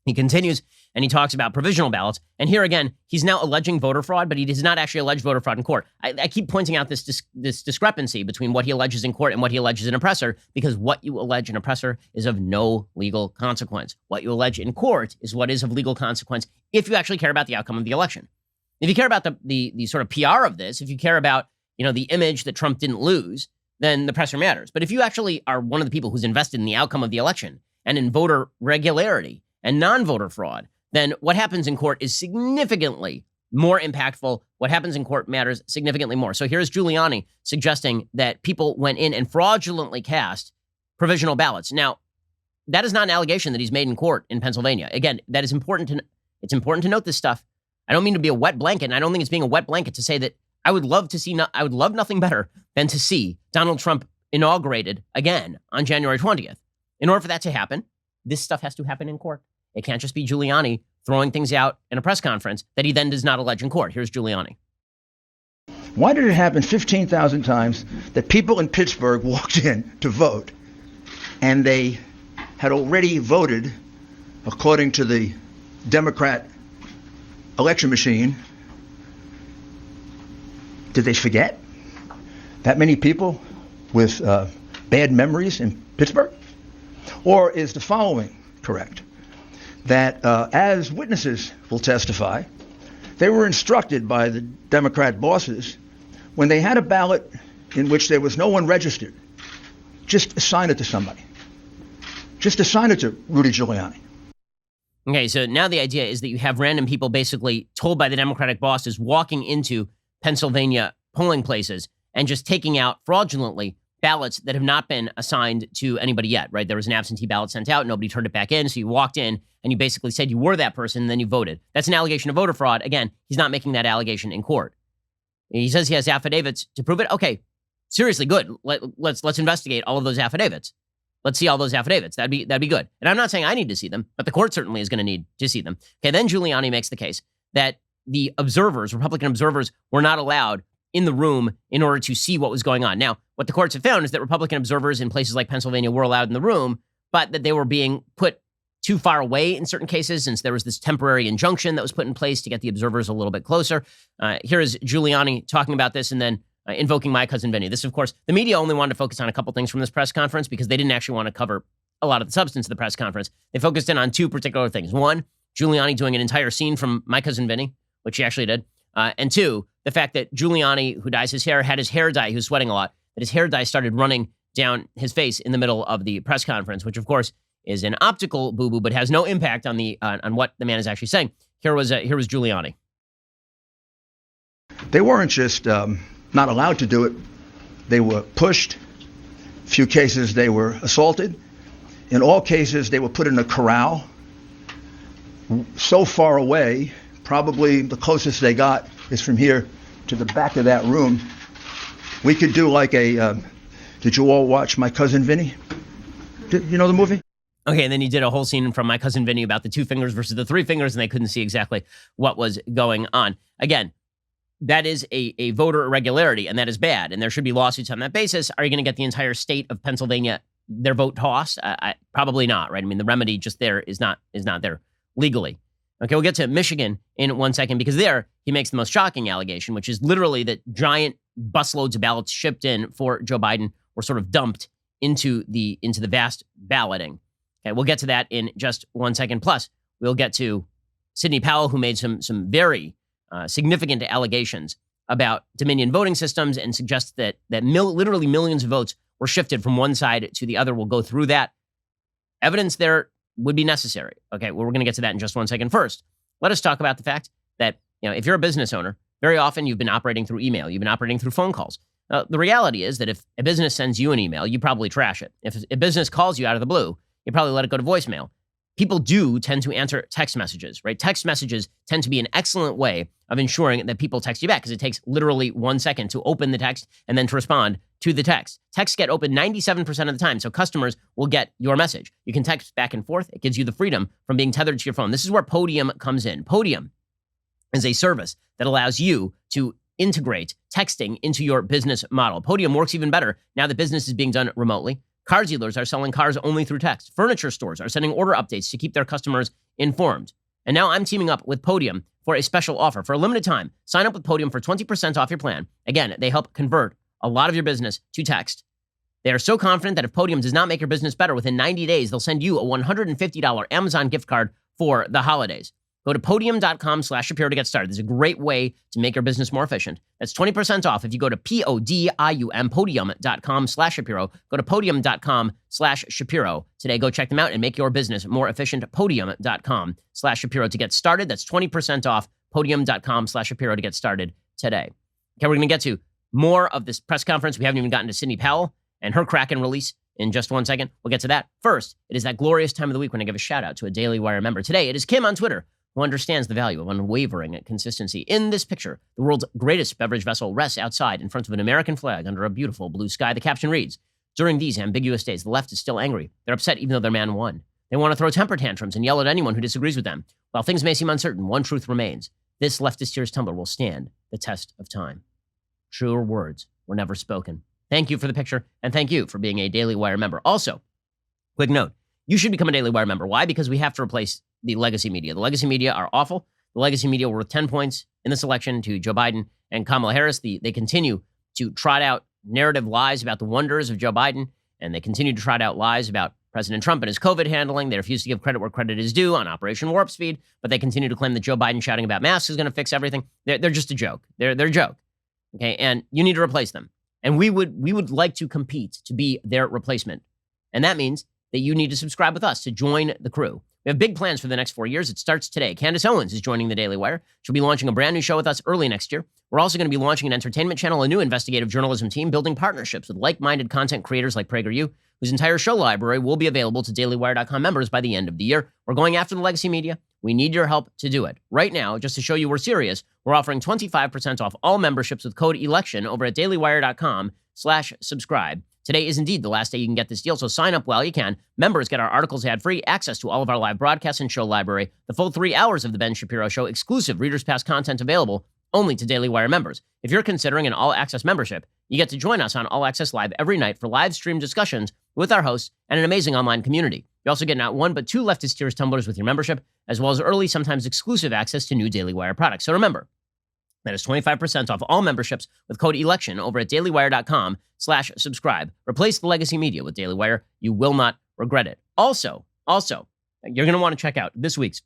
Speaker 1: He continues, and he talks about provisional ballots. And here again, he's now alleging voter fraud, but he does not actually allege voter fraud in court. I keep pointing out this discrepancy between what he alleges in court and what he alleges in oppressor, because what you allege in oppressor is of no legal consequence. What you allege in court is what is of legal consequence if you actually care about the outcome of the election. If you care about the sort of PR of this, if you care about the image that Trump didn't lose, then the oppressor matters. But if you actually are one of the people who's invested in the outcome of the election and in voter regularity and non-voter fraud, then what happens in court is significantly more impactful. What happens in court matters significantly more. So here's Giuliani suggesting that people went in and fraudulently cast provisional ballots. Now, that is not an allegation that he's made in court in Pennsylvania. Again, that is important it's important to note this stuff. I don't mean to be a wet blanket, and I don't think it's being a wet blanket to say that I would love nothing better than to see Donald Trump inaugurated again on January 20th. In order for that to happen, this stuff has to happen in court. It can't just be Giuliani throwing things out in a press conference that he then does not allege in court. Here's Giuliani.
Speaker 2: Why did it happen 15,000 times that people in Pittsburgh walked in to vote and they had already voted according to the Democrat election machine? Did they forget? That many people with bad memories in Pittsburgh? Or is the following correct? That as witnesses will testify, they were instructed by the Democrat bosses when they had a ballot in which there was no one registered, just assign it to somebody. Just assign it to Rudy Giuliani.
Speaker 1: Okay, so now the idea is that you have random people basically told by the Democratic bosses walking into Pennsylvania polling places and just taking out fraudulently ballots that have not been assigned to anybody yet, right? There was an absentee ballot sent out, nobody turned it back in, so you walked in and you basically said you were that person and then you voted. That's an allegation of voter fraud. Again, he's not making that allegation in court. He says he has affidavits to prove it. Okay, seriously, good. Let's investigate all of those affidavits. Let's see all those affidavits. That'd be good. And I'm not saying I need to see them, but the court certainly is going to need to see them. Okay, then Giuliani makes the case that the observers, Republican observers, were not allowed in the room in order to see what was going on. Now, what the courts have found is that Republican observers in places like Pennsylvania were allowed in the room, but that they were being put too far away in certain cases, since there was this temporary injunction that was put in place to get the observers a little bit closer. Here is Giuliani talking about this and then invoking my cousin Vinny. This, of course, the media only wanted to focus on a couple things from this press conference because they didn't actually want to cover a lot of the substance of the press conference. They focused in on two particular things. One, Giuliani doing an entire scene from My Cousin Vinny, which he actually did. And two, the fact that Giuliani, who dyes his hair, had his hair dye, he was sweating a lot, that his hair dye started running down his face in the middle of the press conference, which, of course, is an optical boo-boo, but has no impact on on what the man is actually saying. Here was Giuliani.
Speaker 2: They weren't just not allowed to do it. They were pushed. A few cases they were assaulted. In all cases, they were put in a corral so far away. Probably the closest they got is from here to the back of that room. We could do like did you all watch My Cousin Vinny? You know the movie?
Speaker 1: Okay, and then he did a whole scene from My Cousin Vinny about the 2 fingers versus the 3 fingers, and they couldn't see exactly what was going on. Again, that is a voter irregularity, and that is bad, and there should be lawsuits on that basis. Are you going to get the entire state of Pennsylvania their vote tossed? Probably not, right? I mean, the remedy just there is not there legally. Okay, we'll get to Michigan in 1 second, because there he makes the most shocking allegation, which is literally that giant busloads of ballots shipped in for Joe Biden were sort of dumped into the vast balloting. Okay, we'll get to that in just 1 second. Plus, we'll get to Sidney Powell, who made some very significant allegations about Dominion voting systems and suggests that literally millions of votes were shifted from one side to the other. We'll go through that. Evidence there would be necessary. Okay, well, we're going to get to that in just 1 second. First, let us talk about the fact that, if you're a business owner, very often you've been operating through email. You've been operating through phone calls. The reality is that if a business sends you an email, you probably trash it. If a business calls you out of the blue, you probably let it go to voicemail. People do tend to answer text messages, right? Text messages tend to be an excellent way of ensuring that people text you back, because it takes literally 1 second to open the text and then to respond to the text. Texts get opened 97% of the time, so customers will get your message. You can text back and forth. It gives you the freedom from being tethered to your phone. This is where Podium comes in. Podium is a service that allows you to integrate texting into your business model. Podium works even better now that business is being done remotely. Car dealers are selling cars only through text. Furniture stores are sending order updates to keep their customers informed. And now I'm teaming up with Podium for a special offer. For a limited time, sign up with Podium for 20% off your plan. Again, they help convert a lot of your business to text. They are so confident that if Podium does not make your business better within 90 days, they'll send you a $150 Amazon gift card for the holidays. Go to podium.com/Shapiro to get started. This is a great way to make your business more efficient. That's 20% off if you go to podium.com/Shapiro. Go to podium.com/Shapiro today. Go check them out and make your business more efficient. Podium.com/Shapiro to get started. That's 20% off. Podium.com/Shapiro to get started today. Okay, we're going to get to more of this press conference. We haven't even gotten to Sidney Powell and her Kraken release in just 1 second. We'll get to that. First, it is that glorious time of the week when I give a shout out to a Daily Wire member. Today, it is Kim on Twitter, who understands the value of unwavering consistency. In this picture, the world's greatest beverage vessel rests outside in front of an American flag under a beautiful blue sky. The caption reads, "During these ambiguous days, the left is still angry. They're upset even though their man won. They want to throw temper tantrums and yell at anyone who disagrees with them. While things may seem uncertain, one truth remains. This leftist tears tumbler will stand the test of time." Truer words were never spoken. Thank you for the picture, and thank you for being a Daily Wire member. Also, quick note, you should become a Daily Wire member. Why? Because we have to replace the legacy media. The legacy media are awful. The legacy media were worth 10 points in this election to Joe Biden and Kamala Harris. They continue to trot out narrative lies about the wonders of Joe Biden And they continue to trot out lies about President Trump and his COVID handling. They refuse to give credit where credit is due on Operation Warp Speed, but they continue to claim that Joe Biden shouting about masks is going to fix everything. They're just a joke. They're a joke. Okay, and you need to replace them. And we would like to compete to be their replacement. And that means that you need to subscribe with us to join the crew. We have big plans for the next 4 years. It starts today. Candace Owens is joining the Daily Wire. She'll be launching a brand new show with us early next year. We're also going to be launching an entertainment channel, a new investigative journalism team, building partnerships with like-minded content creators like PragerU, whose entire show library will be available to dailywire.com members by the end of the year. We're going after the legacy media. We need your help to do it. Right now, just to show you we're serious, we're offering 25% off all memberships with code ELECTION over at dailywire.com/subscribe. Today is indeed the last day you can get this deal, so sign up while you can. Members get our articles ad-free, access to all of our live broadcasts and show library, the full 3 hours of The Ben Shapiro Show, exclusive Reader's Pass content available only to Daily Wire members. If you're considering an all-access membership, you get to join us on All Access Live every night for live stream discussions with our hosts and an amazing online community. You also get not one, but 2 Leftist Tears tumblers with your membership, as well as early, sometimes exclusive access to new Daily Wire products. So remember, that is 25% off all memberships with code ELECTION over at dailywire.com/subscribe. Replace the legacy media with Daily Wire. You will not regret it. Also, you're going to want to check out this week's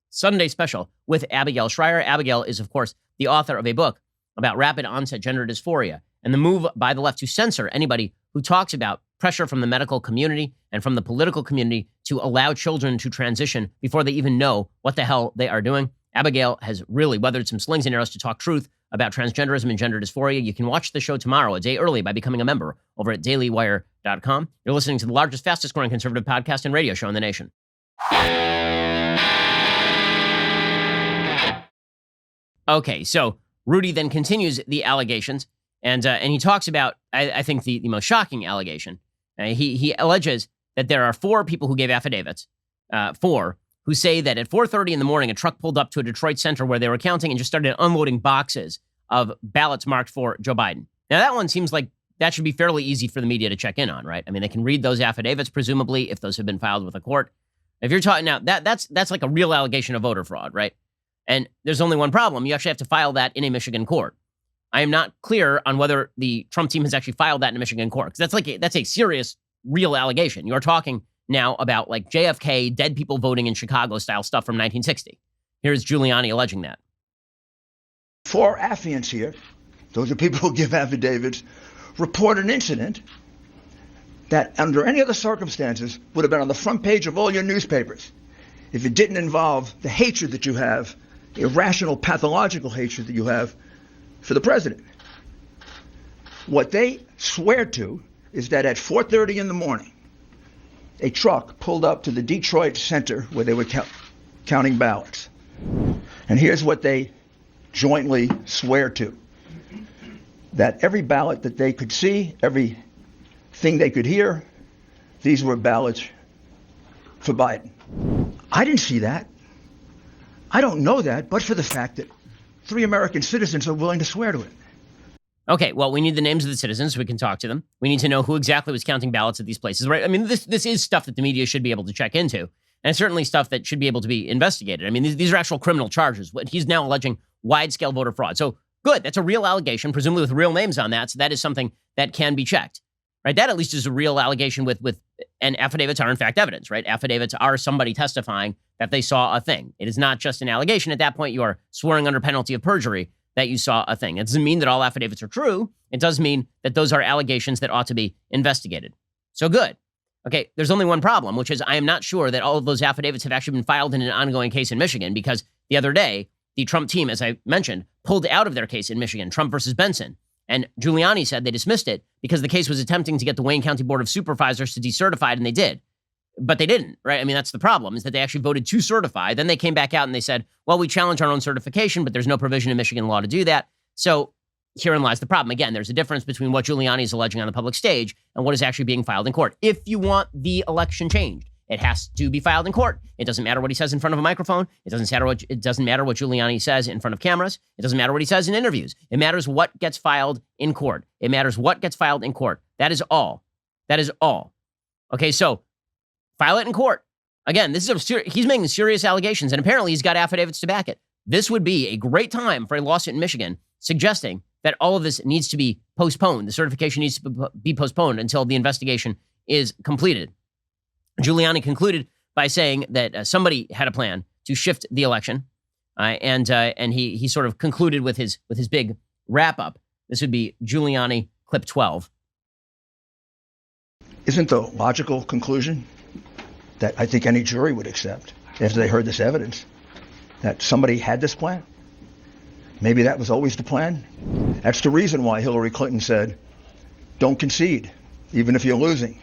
Speaker 1: Sunday special with Abigail Schreier. Abigail is, of course, the author of a book about rapid onset gender dysphoria and the move by the left to censor anybody who talks about pressure from the medical community and from the political community to allow children to transition before they even know what the hell they are doing. Abigail has really weathered some slings and arrows to talk truth about transgenderism and gender dysphoria. You can watch the show tomorrow, a day early, by becoming a member over at dailywire.com. You're listening to the largest, fastest growing conservative podcast and radio show in the nation. Okay, so Rudy then continues the allegations, and he talks about, I think, the most shocking allegation. He alleges that there are 4 people who gave affidavits, 4, who say that at 4:30 in the morning, a truck pulled up to a Detroit center where they were counting and just started unloading boxes of ballots marked for Joe Biden. Now, that one seems like that should be fairly easy for the media to check in on, right? I mean, they can read those affidavits, presumably, if those have been filed with a court. If you're talking now, that's like a real allegation of voter fraud, right? And there's only one problem. You actually have to file that in a Michigan court. I am not clear on whether the Trump team has actually filed that in a Michigan court, because that's a serious, real allegation. You're talking now about like JFK, dead people voting in Chicago style stuff from 1960. Here's Giuliani alleging that.
Speaker 2: 4 affiants here, those are people who give affidavits, report an incident that under any other circumstances would have been on the front page of all your newspapers if it didn't involve the hatred that you have, irrational, pathological hatred that you have for the president. What they swear to is that at 4:30 in the morning, a truck pulled up to the Detroit center where they were counting ballots. And here's what they jointly swear to. That every ballot that they could see, everything they could hear, these were ballots for Biden. I didn't see that. I don't know that, but for the fact that 3 American citizens are willing to swear to it.
Speaker 1: Okay, well, we need the names of the citizens so we can talk to them. We need to know who exactly was counting ballots at these places, right? I mean, this is stuff that the media should be able to check into, and it's certainly stuff that should be able to be investigated. I mean, these are actual criminal charges. He's now alleging wide-scale voter fraud. So, good, that's a real allegation, presumably with real names on that, so that is something that can be checked, right? That at least is a real allegation and affidavits are in fact evidence, right? Affidavits are somebody testifying that they saw a thing. It is not just an allegation. At that point, you are swearing under penalty of perjury that you saw a thing. It doesn't mean that all affidavits are true. It does mean that those are allegations that ought to be investigated. So good. Okay, there's only one problem, which is I am not sure that all of those affidavits have actually been filed in an ongoing case in Michigan, because the other day, the Trump team, as I mentioned, pulled out of their case in Michigan, Trump versus Benson. And Giuliani said they dismissed it because the case was attempting to get the Wayne County Board of Supervisors to decertify it, and they did. But they didn't, right? I mean, that's the problem, is that they actually voted to certify. Then they came back out and they said, well, we challenge our own certification, but there's no provision in Michigan law to do that. So herein lies the problem. Again, there's a difference between what Giuliani is alleging on the public stage and what is actually being filed in court. If you want the election changed, it has to be filed in court. It doesn't matter what he says in front of a microphone. It doesn't matter what Giuliani says in front of cameras. It doesn't matter what he says in interviews. It matters what gets filed in court. It matters what gets filed in court. That is all. That is all. Okay, so file it in court. Again, he's making serious allegations, and apparently he's got affidavits to back it. This would be a great time for a lawsuit in Michigan suggesting that all of this needs to be postponed. The certification needs to be postponed until the investigation is completed. Giuliani concluded by saying that somebody had a plan to shift the election, and he sort of concluded with his big wrap up. This would be Giuliani clip 12.
Speaker 2: Isn't the logical conclusion that I think any jury would accept after they heard this evidence that somebody had this plan? Maybe that was always the plan. That's the reason why Hillary Clinton said, don't concede, even if you're losing.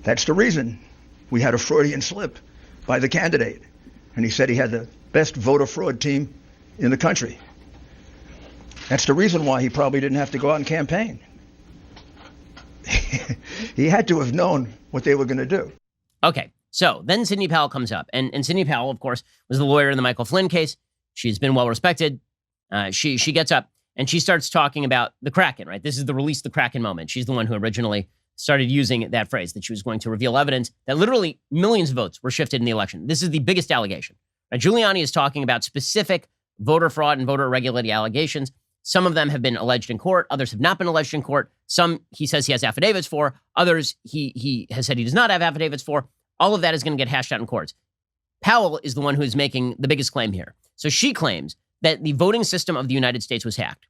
Speaker 2: That's the reason we had a Freudian slip by the candidate. And he said he had the best voter fraud team in the country. That's the reason why he probably didn't have to go out and campaign. He had to have known what they were going to do.
Speaker 1: Okay, so then Sidney Powell comes up. And Sidney Powell, of course, was the lawyer in the Michael Flynn case. She's been well respected. She gets up and she starts talking about the Kraken, right? This is the release the Kraken moment. She's the one who originally started using that phrase, that she was going to reveal evidence that literally millions of votes were shifted in the election. This is the biggest allegation. Now, Giuliani is talking about specific voter fraud and voter irregularity allegations. Some of them have been alleged in court. Others have not been alleged in court. Some he says he has affidavits for. Others he has said he does not have affidavits for. All of that is going to get hashed out in courts. Powell is the one who is making the biggest claim here. So she claims that the voting system of the United States was hacked.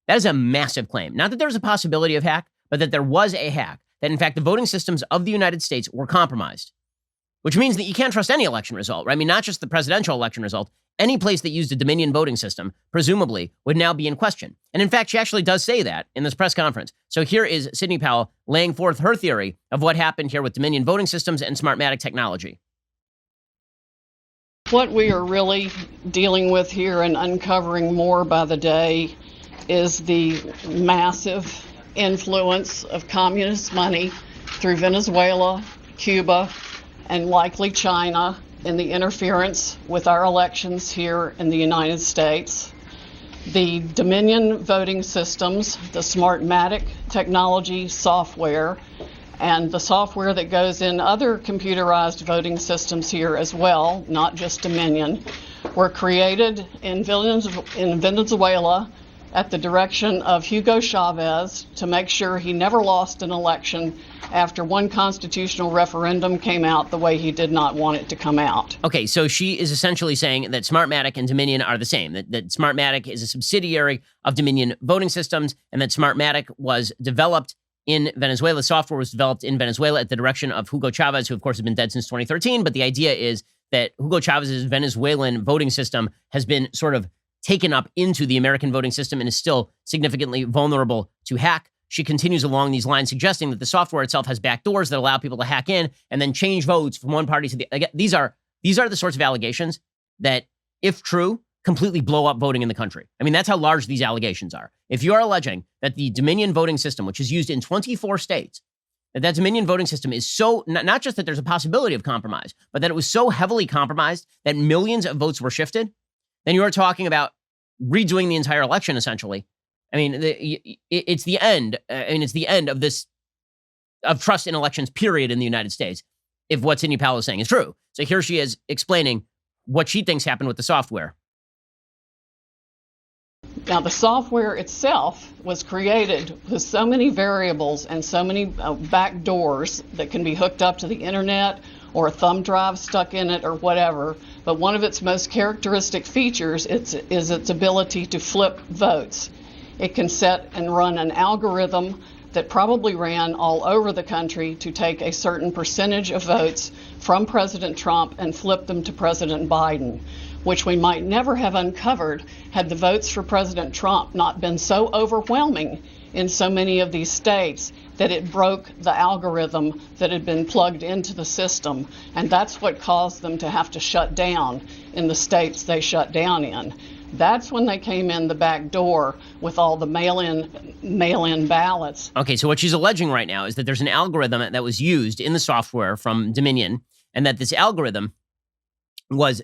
Speaker 1: That is a massive claim. Not that there's a possibility of hack, but that there was a hack. That in fact, the voting systems of the United States were compromised, which means that you can't trust any election result, right? I mean, not just the presidential election result. Any place that used a Dominion voting system, presumably, would now be in question. And in fact, she actually does say that in this press conference. So here is Sidney Powell laying forth her theory of what happened here with Dominion voting systems and Smartmatic technology.
Speaker 3: What we are really dealing with here and uncovering more by the day is the massive influence of communist money through Venezuela, Cuba, and likely China in the interference with our elections here in the United States. The Dominion voting systems, the Smartmatic technology software, and the software that goes in other computerized voting systems here as well, not just Dominion, were created in Venezuela at the direction of Hugo Chavez to make sure he never lost an election after one constitutional referendum came out the way he did not want it to come out.
Speaker 1: Okay, so she is essentially saying that Smartmatic and Dominion are the same, that Smartmatic is a subsidiary of Dominion voting systems, and that Smartmatic was developed in Venezuela. Software was developed in Venezuela at the direction of Hugo Chavez, who of course has been dead since 2013. But the idea is that Hugo Chavez's Venezuelan voting system has been sort of taken up into the American voting system and is still significantly vulnerable to hack. She continues along these lines, suggesting that the software itself has backdoors that allow people to hack in and then change votes from one party to the other. These are the sorts of allegations that, if true, completely blow up voting in the country. I mean, that's how large these allegations are. If you are alleging that the Dominion voting system, which is used in 24 states, that Dominion voting system is so, not just that there's a possibility of compromise, but that it was so heavily compromised that millions of votes were shifted, then you are talking about redoing the entire election, essentially. I mean, it's the end. It's the end of this, of trust in elections, period, in the United States, if what Sidney Powell is saying is true. So here she is explaining what she thinks happened with the software.
Speaker 3: Now, the software itself was created with so many variables and so many back doors that can be hooked up to the internet or a thumb drive stuck in it or whatever. But one of its most characteristic features is its ability to flip votes. It can set and run an algorithm that probably ran all over the country to take a certain percentage of votes from President Trump and flip them to President Biden, which we might never have uncovered had the votes for President Trump not been so overwhelming in so many of these states that it broke the algorithm that had been plugged into the system. And that's what caused them to have to shut down in the states they shut down in. That's when they came in the back door with all the mail-in ballots.
Speaker 1: Okay, so what she's alleging right now is that there's an algorithm that was used in the software from Dominion, and that this algorithm was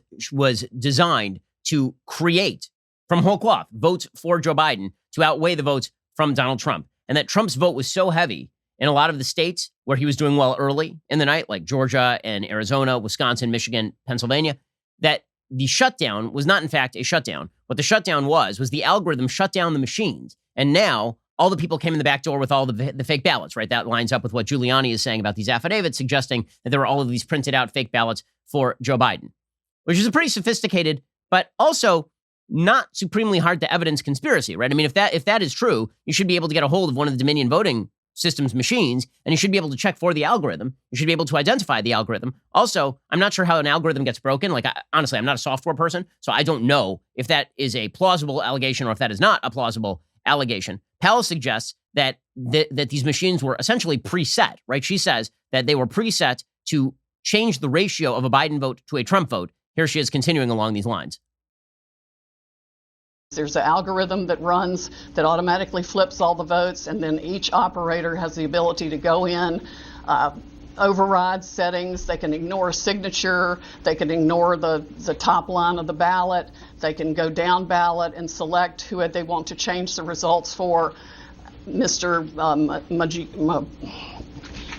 Speaker 1: designed to create from whole cloth votes for Joe Biden to outweigh the votes from Donald Trump. And that Trump's vote was so heavy in a lot of the states where he was doing well early in the night, like Georgia and Arizona, Wisconsin, Michigan, Pennsylvania, that the shutdown was not, in fact, a shutdown. What the shutdown was the algorithm shut down the machines. And now all the people came in the back door with all the fake ballots, right? That lines up with what Giuliani is saying about these affidavits, suggesting that there were all of these printed out fake ballots for Joe Biden, which is a pretty sophisticated, but also not supremely hard to evidence conspiracy, right? I mean, if that is true, you should be able to get a hold of one of the Dominion voting systems machines, and you should be able to check for the algorithm. You should be able to identify the algorithm. Also, I'm not sure how an algorithm gets broken. Like, honestly, I'm not a software person, so I don't know if that is a plausible allegation or if that is not a plausible allegation. Powell suggests that these machines were essentially preset, right? She says that they were preset to change the ratio of a Biden vote to a Trump vote. Here she is continuing along these lines.
Speaker 3: There's an algorithm that runs that automatically flips all the votes, and then each operator has the ability to go in, override settings. They can ignore a signature. They can ignore the top line of the ballot. They can go down ballot and select who they want to change the results for.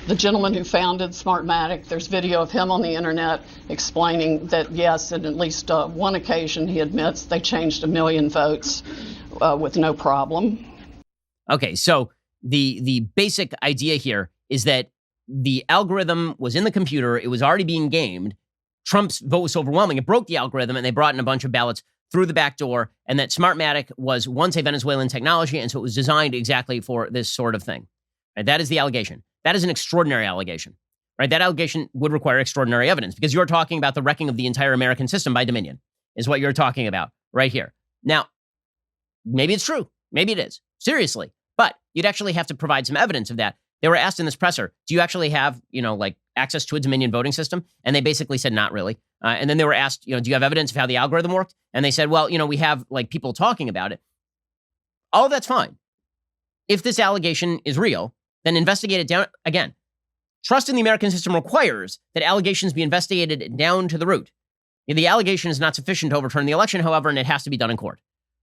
Speaker 3: The gentleman who founded Smartmatic, there's video of him on the internet explaining that, yes, on at least one occasion, he admits they changed 1 million votes with no problem.
Speaker 1: Okay, so the basic idea here is that the algorithm was in the computer. It was already being gamed. Trump's vote was overwhelming. It broke the algorithm, and they brought in a bunch of ballots through the back door, and that Smartmatic was once a Venezuelan technology, and so it was designed exactly for this sort of thing. Right? That is the allegation. That is an extraordinary allegation, right? That allegation would require extraordinary evidence because you're talking about the wrecking of the entire American system by Dominion is what you're talking about right here. Now, maybe it's true. Maybe it is. Seriously. But you'd actually have to provide some evidence of that. They were asked in this presser, do you actually have, like access to a Dominion voting system? And they basically said, not really. And then they were asked, do you have evidence of how the algorithm worked? And they said, well, we have like people talking about it. All of that's fine. If this allegation is real, then investigate it down. Again, trust in the American system requires that allegations be investigated down to the root. The allegation is not sufficient to overturn the election, however, and it has to be done in court,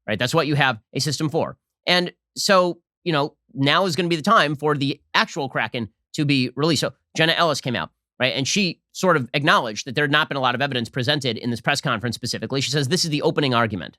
Speaker 1: right? That's what you have a system for. And so, now is going to be the time for the actual Kraken to be released. So Jenna Ellis came out, right? And she sort of acknowledged that there had not been a lot of evidence presented in this press conference specifically. She says this is the opening argument.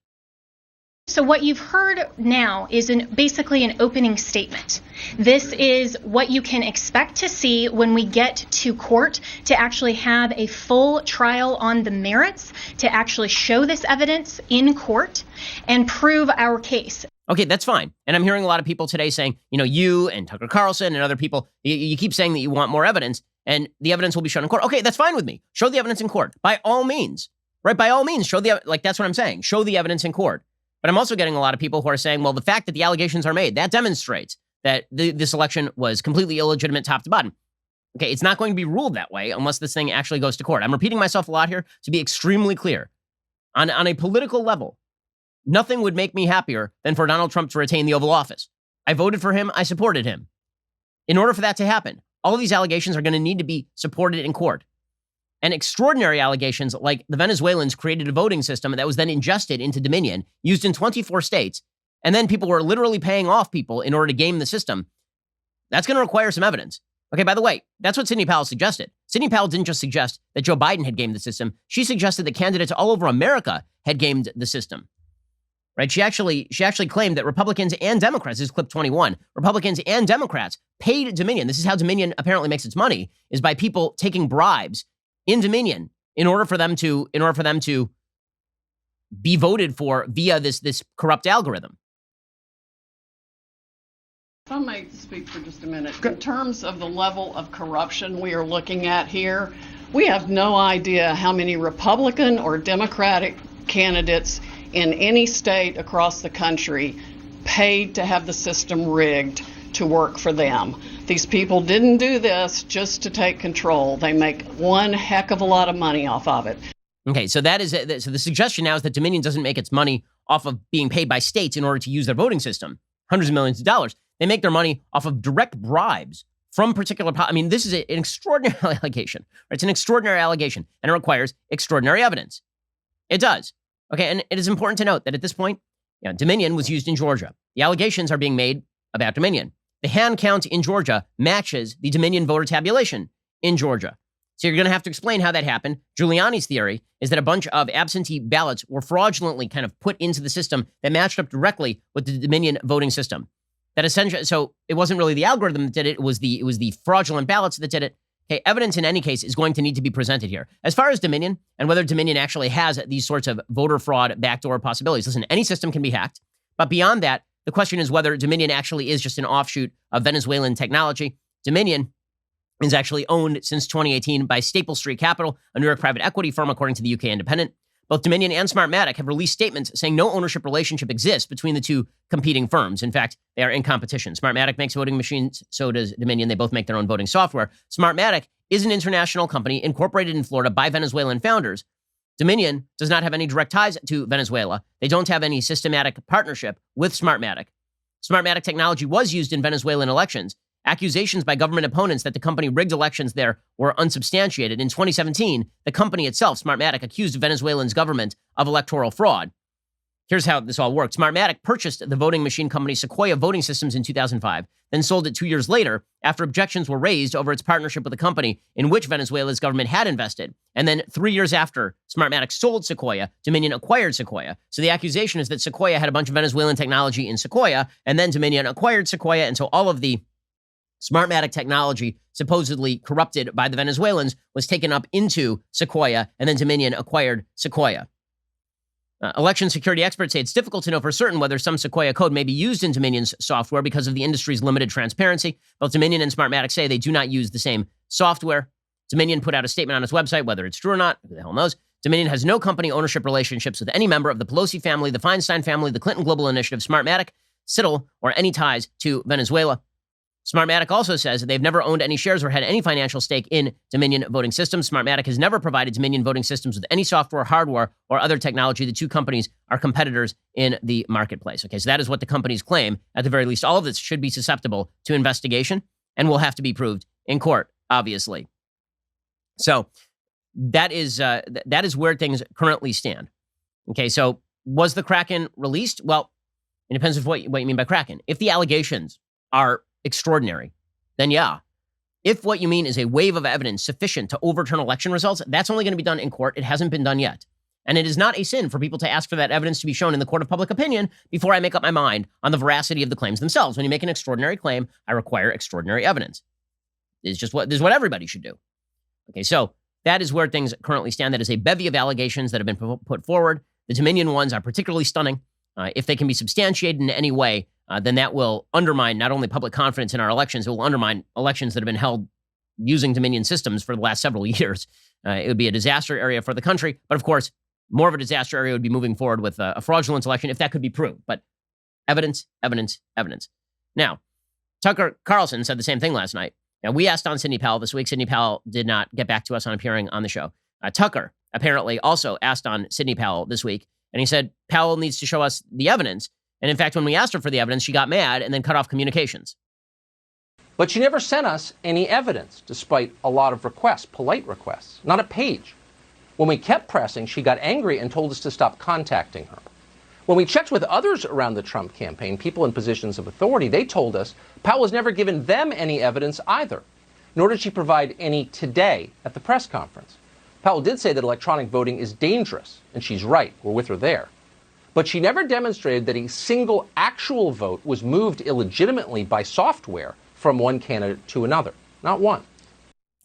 Speaker 4: So what you've heard now is basically an opening statement. This is what you can expect to see when we get to court to actually have a full trial on the merits, to actually show this evidence in court and prove our case.
Speaker 1: Okay, that's fine. And I'm hearing a lot of people today saying, you and Tucker Carlson and other people, you keep saying that you want more evidence and the evidence will be shown in court. Okay, that's fine with me. Show the evidence in court. By all means, right? By all means, that's what I'm saying. Show the evidence in court. But I'm also getting a lot of people who are saying, well, the fact that the allegations are made, that demonstrates that this election was completely illegitimate top to bottom. Okay, it's not going to be ruled that way unless this thing actually goes to court. I'm repeating myself a lot here to be extremely clear. On a political level, nothing would make me happier than for Donald Trump to retain the Oval Office. I voted for him. I supported him. In order for that to happen, all of these allegations are going to need to be supported in court. And extraordinary allegations like the Venezuelans created a voting system that was then ingested into Dominion, used in 24 states, and then people were literally paying off people in order to game the system. That's going to require some evidence. Okay, by the way, that's what Sidney Powell suggested. Sidney Powell didn't just suggest that Joe Biden had gamed the system. She suggested that candidates all over America had gamed the system. Right? She actually claimed that Republicans and Democrats, this is clip 21, Republicans and Democrats paid Dominion. This is how Dominion apparently makes its money, is by people taking bribes in Dominion in order for them to be voted for via this corrupt algorithm.
Speaker 3: If I may speak for just a minute. In terms of the level of corruption we are looking at here, we have no idea how many Republican or Democratic candidates in any state across the country paid to have the system rigged to work for them. These people didn't do this just to take control. They make one heck of a lot of money off of it.
Speaker 1: Okay, so that is it. So the suggestion now is that Dominion doesn't make its money off of being paid by states in order to use their voting system, hundreds of millions of dollars. They make their money off of direct bribes from particular. This is an extraordinary allegation. Right? It's an extraordinary allegation, and it requires extraordinary evidence. It does. Okay, and it is important to note that at this point, Dominion was used in Georgia. The allegations are being made about Dominion. The hand count in Georgia matches the Dominion voter tabulation in Georgia. So you're going to have to explain how that happened. Giuliani's theory is that a bunch of absentee ballots were fraudulently kind of put into the system that matched up directly with the Dominion voting system. That essentially, so it wasn't really the algorithm that did it. It was the fraudulent ballots that did it. Okay, evidence in any case is going to need to be presented here. As far as Dominion and whether Dominion actually has these sorts of voter fraud backdoor possibilities, listen, any system can be hacked. But beyond that, the question is whether Dominion actually is just an offshoot of Venezuelan technology. Dominion is actually owned since 2018 by Staple Street Capital, a New York private equity firm, according to the UK Independent. Both Dominion and Smartmatic have released statements saying no ownership relationship exists between the two competing firms. In fact, they are in competition. Smartmatic makes voting machines, so does Dominion. They both make their own voting software. Smartmatic is an international company incorporated in Florida by Venezuelan founders. Dominion does not have any direct ties to Venezuela. They don't have any systematic partnership with Smartmatic. Smartmatic technology was used in Venezuelan elections. Accusations by government opponents that the company rigged elections there were unsubstantiated. In 2017, the company itself, Smartmatic, accused Venezuelan's government of electoral fraud. Here's how this all worked. Smartmatic purchased the voting machine company Sequoia Voting Systems in 2005, then sold it 2 years later after objections were raised over its partnership with a company in which Venezuela's government had invested. And then 3 years after Smartmatic sold Sequoia, Dominion acquired Sequoia. So the accusation is that Sequoia had a bunch of Venezuelan technology in Sequoia, and then Dominion acquired Sequoia, and so all of the Smartmatic technology, supposedly corrupted by the Venezuelans, was taken up into Sequoia, and then Dominion acquired Sequoia. Election security experts say it's difficult to know for certain whether some Sequoia code may be used in Dominion's software because of the industry's limited transparency. Both Dominion and Smartmatic say they do not use the same software. Dominion put out a statement on its website, whether it's true or not, who the hell knows. Dominion has no company ownership relationships with any member of the Pelosi family, the Feinstein family, the Clinton Global Initiative, Smartmatic, Citadel, or any ties to Venezuela. Smartmatic also says that they've never owned any shares or had any financial stake in Dominion voting systems. Smartmatic has never provided Dominion voting systems with any software, hardware, or other technology. The two companies are competitors in the marketplace. Okay, so that is what the companies claim. At the very least, all of this should be susceptible to investigation and will have to be proved in court, obviously. So that is where things currently stand. Okay, so was the Kraken released? Well, it depends on what you mean by Kraken. If the allegations are extraordinary, then yeah. If what you mean is a wave of evidence sufficient to overturn election results, that's only going to be done in court. It hasn't been done yet. And it is not a sin for people to ask for that evidence to be shown in the court of public opinion before I make up my mind on the veracity of the claims themselves. When you make an extraordinary claim, I require extraordinary evidence. This is what everybody should do. Okay, so that is where things currently stand. That is a bevy of allegations that have been put forward. The Dominion ones are particularly stunning. If they can be substantiated in any way, then that will undermine not only public confidence in our elections, it will undermine elections that have been held using Dominion systems for the last several years. It would be a disaster area for the country. But of course, more of a disaster area would be moving forward with a fraudulent election if that could be proved. But evidence, evidence, evidence. Now, Tucker Carlson said the same thing last night. Now, we asked on Sidney Powell this week. Sidney Powell did not get back to us on appearing on the show. Tucker apparently also asked on Sidney Powell this week. And he said, Powell needs to show us the evidence. And in fact, when we asked her for the evidence, she got mad and then cut off communications.
Speaker 5: But she never sent us any evidence, despite a lot of requests, polite requests, not a page. When we kept pressing, she got angry and told us to stop contacting her. When we checked with others around the Trump campaign, people in positions of authority, they told us Powell has never given them any evidence either, nor did she provide any today at the press conference. Powell did say that electronic voting is dangerous, and she's right. We're with her there. But she never demonstrated that a single actual vote was moved illegitimately by software from one candidate to another. Not one.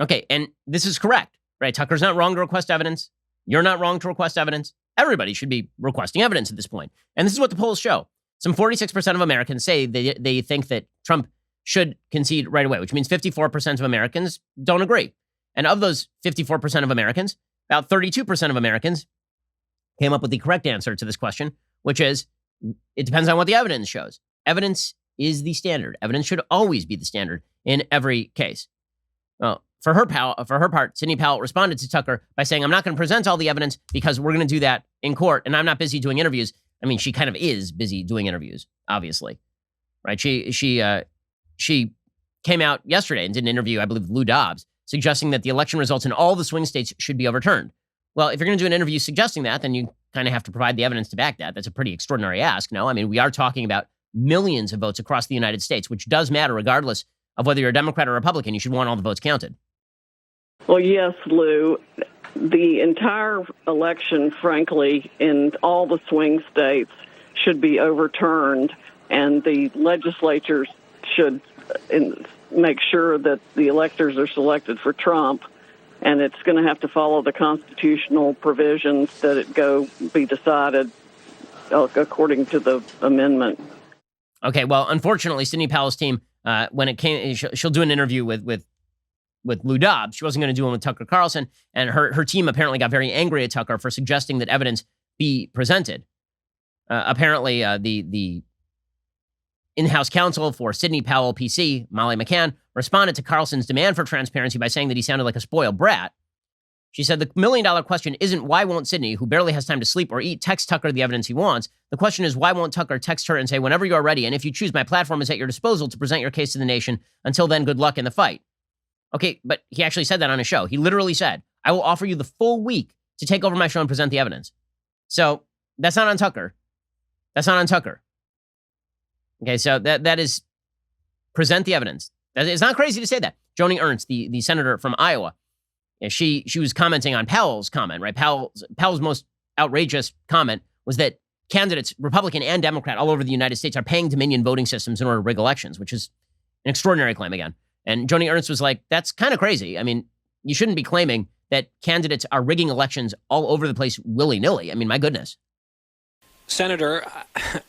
Speaker 1: Okay, and this is correct, right? Tucker's not wrong to request evidence. You're not wrong to request evidence. Everybody should be requesting evidence at this point. And this is what the polls show. Some 46% of Americans say they think that Trump should concede right away, which means 54% of Americans don't agree. And of those 54% of Americans, about 32% of Americans came up with the correct answer to this question, which is, it depends on what the evidence shows. Evidence is the standard. Evidence should always be the standard in every case. Well, for her part, Sidney Powell responded to Tucker by saying, I'm not going to present all the evidence because we're going to do that in court, and I'm not busy doing interviews. I mean, she kind of is busy doing interviews, obviously, right? She came out yesterday and did an interview, I believe, with Lou Dobbs, suggesting that the election results in all the swing states should be overturned. Well, if you're going to do an interview suggesting that, then you kind of have to provide the evidence to back that. That's a pretty extraordinary ask, no? I mean, we are talking about millions of votes across the United States, which does matter regardless of whether you're a Democrat or Republican. You should want all the votes counted.
Speaker 3: Well, yes, Lou. The entire election, frankly, in all the swing states should be overturned, and the legislatures should make sure that the electors are selected for Trump, and it's going to have to follow the constitutional provisions that it be decided according to the amendment.
Speaker 1: Okay, well, unfortunately, Sidney Powell's team, when it came, she'll do an interview with Lou Dobbs. She wasn't going to do one with Tucker Carlson, and her team apparently got very angry at Tucker for suggesting that evidence be presented. Apparently, the in-house counsel for Sidney Powell PC, Molly McCann, responded to Carlson's demand for transparency by saying that he sounded like a spoiled brat. She said, the million-dollar question isn't why won't Sidney, who barely has time to sleep or eat, text Tucker the evidence he wants. The question is why won't Tucker text her and say, whenever you are ready, and if you choose, my platform is at your disposal to present your case to the nation. Until then, good luck in the fight. Okay, but he actually said that on his show. He literally said, I will offer you the full week to take over my show and present the evidence. So that's not on Tucker. That's not on Tucker. Okay, so that is present the evidence. It's not crazy to say that. Joni Ernst, the senator from Iowa, she was commenting on Powell's comment, right? Powell's most outrageous comment was that candidates, Republican and Democrat, all over the United States are paying Dominion voting systems in order to rig elections, which is an extraordinary claim again. And Joni Ernst was like, that's kind of crazy. I mean, you shouldn't be claiming that candidates are rigging elections all over the place willy-nilly. I mean, my goodness.
Speaker 6: Senator,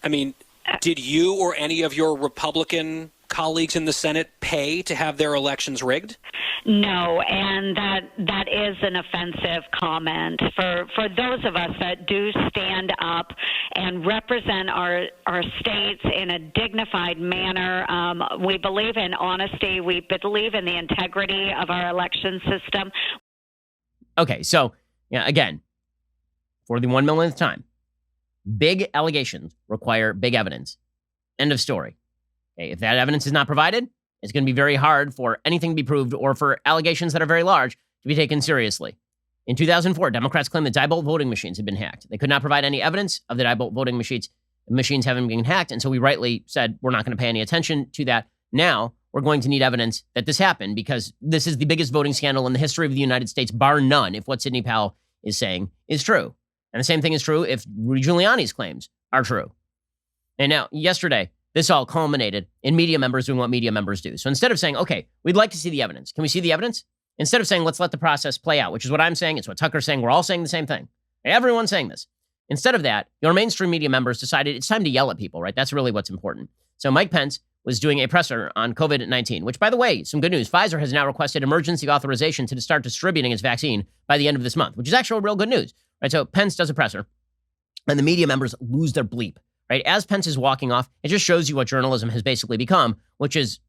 Speaker 6: I mean, did you or any of your Republican colleagues in the Senate pay to have their elections rigged?
Speaker 7: No, and that is an offensive comment for those of us that do stand up and represent our states in a dignified manner. We believe in honesty. We believe in the integrity of our election system.
Speaker 1: Okay, so again, for the 1 millionth time, big allegations require big evidence. End of story. Okay, if that evidence is not provided, it's going to be very hard for anything to be proved or for allegations that are very large to be taken seriously. In 2004, Democrats claimed that die-bolt voting machines had been hacked. They could not provide any evidence of the die-bolt voting machines having been hacked, and so we rightly said we're not going to pay any attention to that. Now, we're going to need evidence that this happened because this is the biggest voting scandal in the history of the United States, bar none, if what Sidney Powell is saying is true. And the same thing is true if Rudy Giuliani's claims are true. And now, yesterday, this all culminated in media members doing what media members do. So instead of saying, okay, we'd like to see the evidence. Can we see the evidence? Instead of saying, let's let the process play out, which is what I'm saying, it's what Tucker's saying, we're all saying the same thing. Everyone's saying this. Instead of that, your mainstream media members decided it's time to yell at people, right? That's really what's important. So Mike Pence was doing a presser on COVID-19, which, by the way, some good news. Pfizer has now requested emergency authorization to start distributing its vaccine by the end of this month, which is actual real good news, right? So Pence does a presser, and the media members lose their bleep. Right? As Pence is walking off, it just shows you what journalism has basically become, which is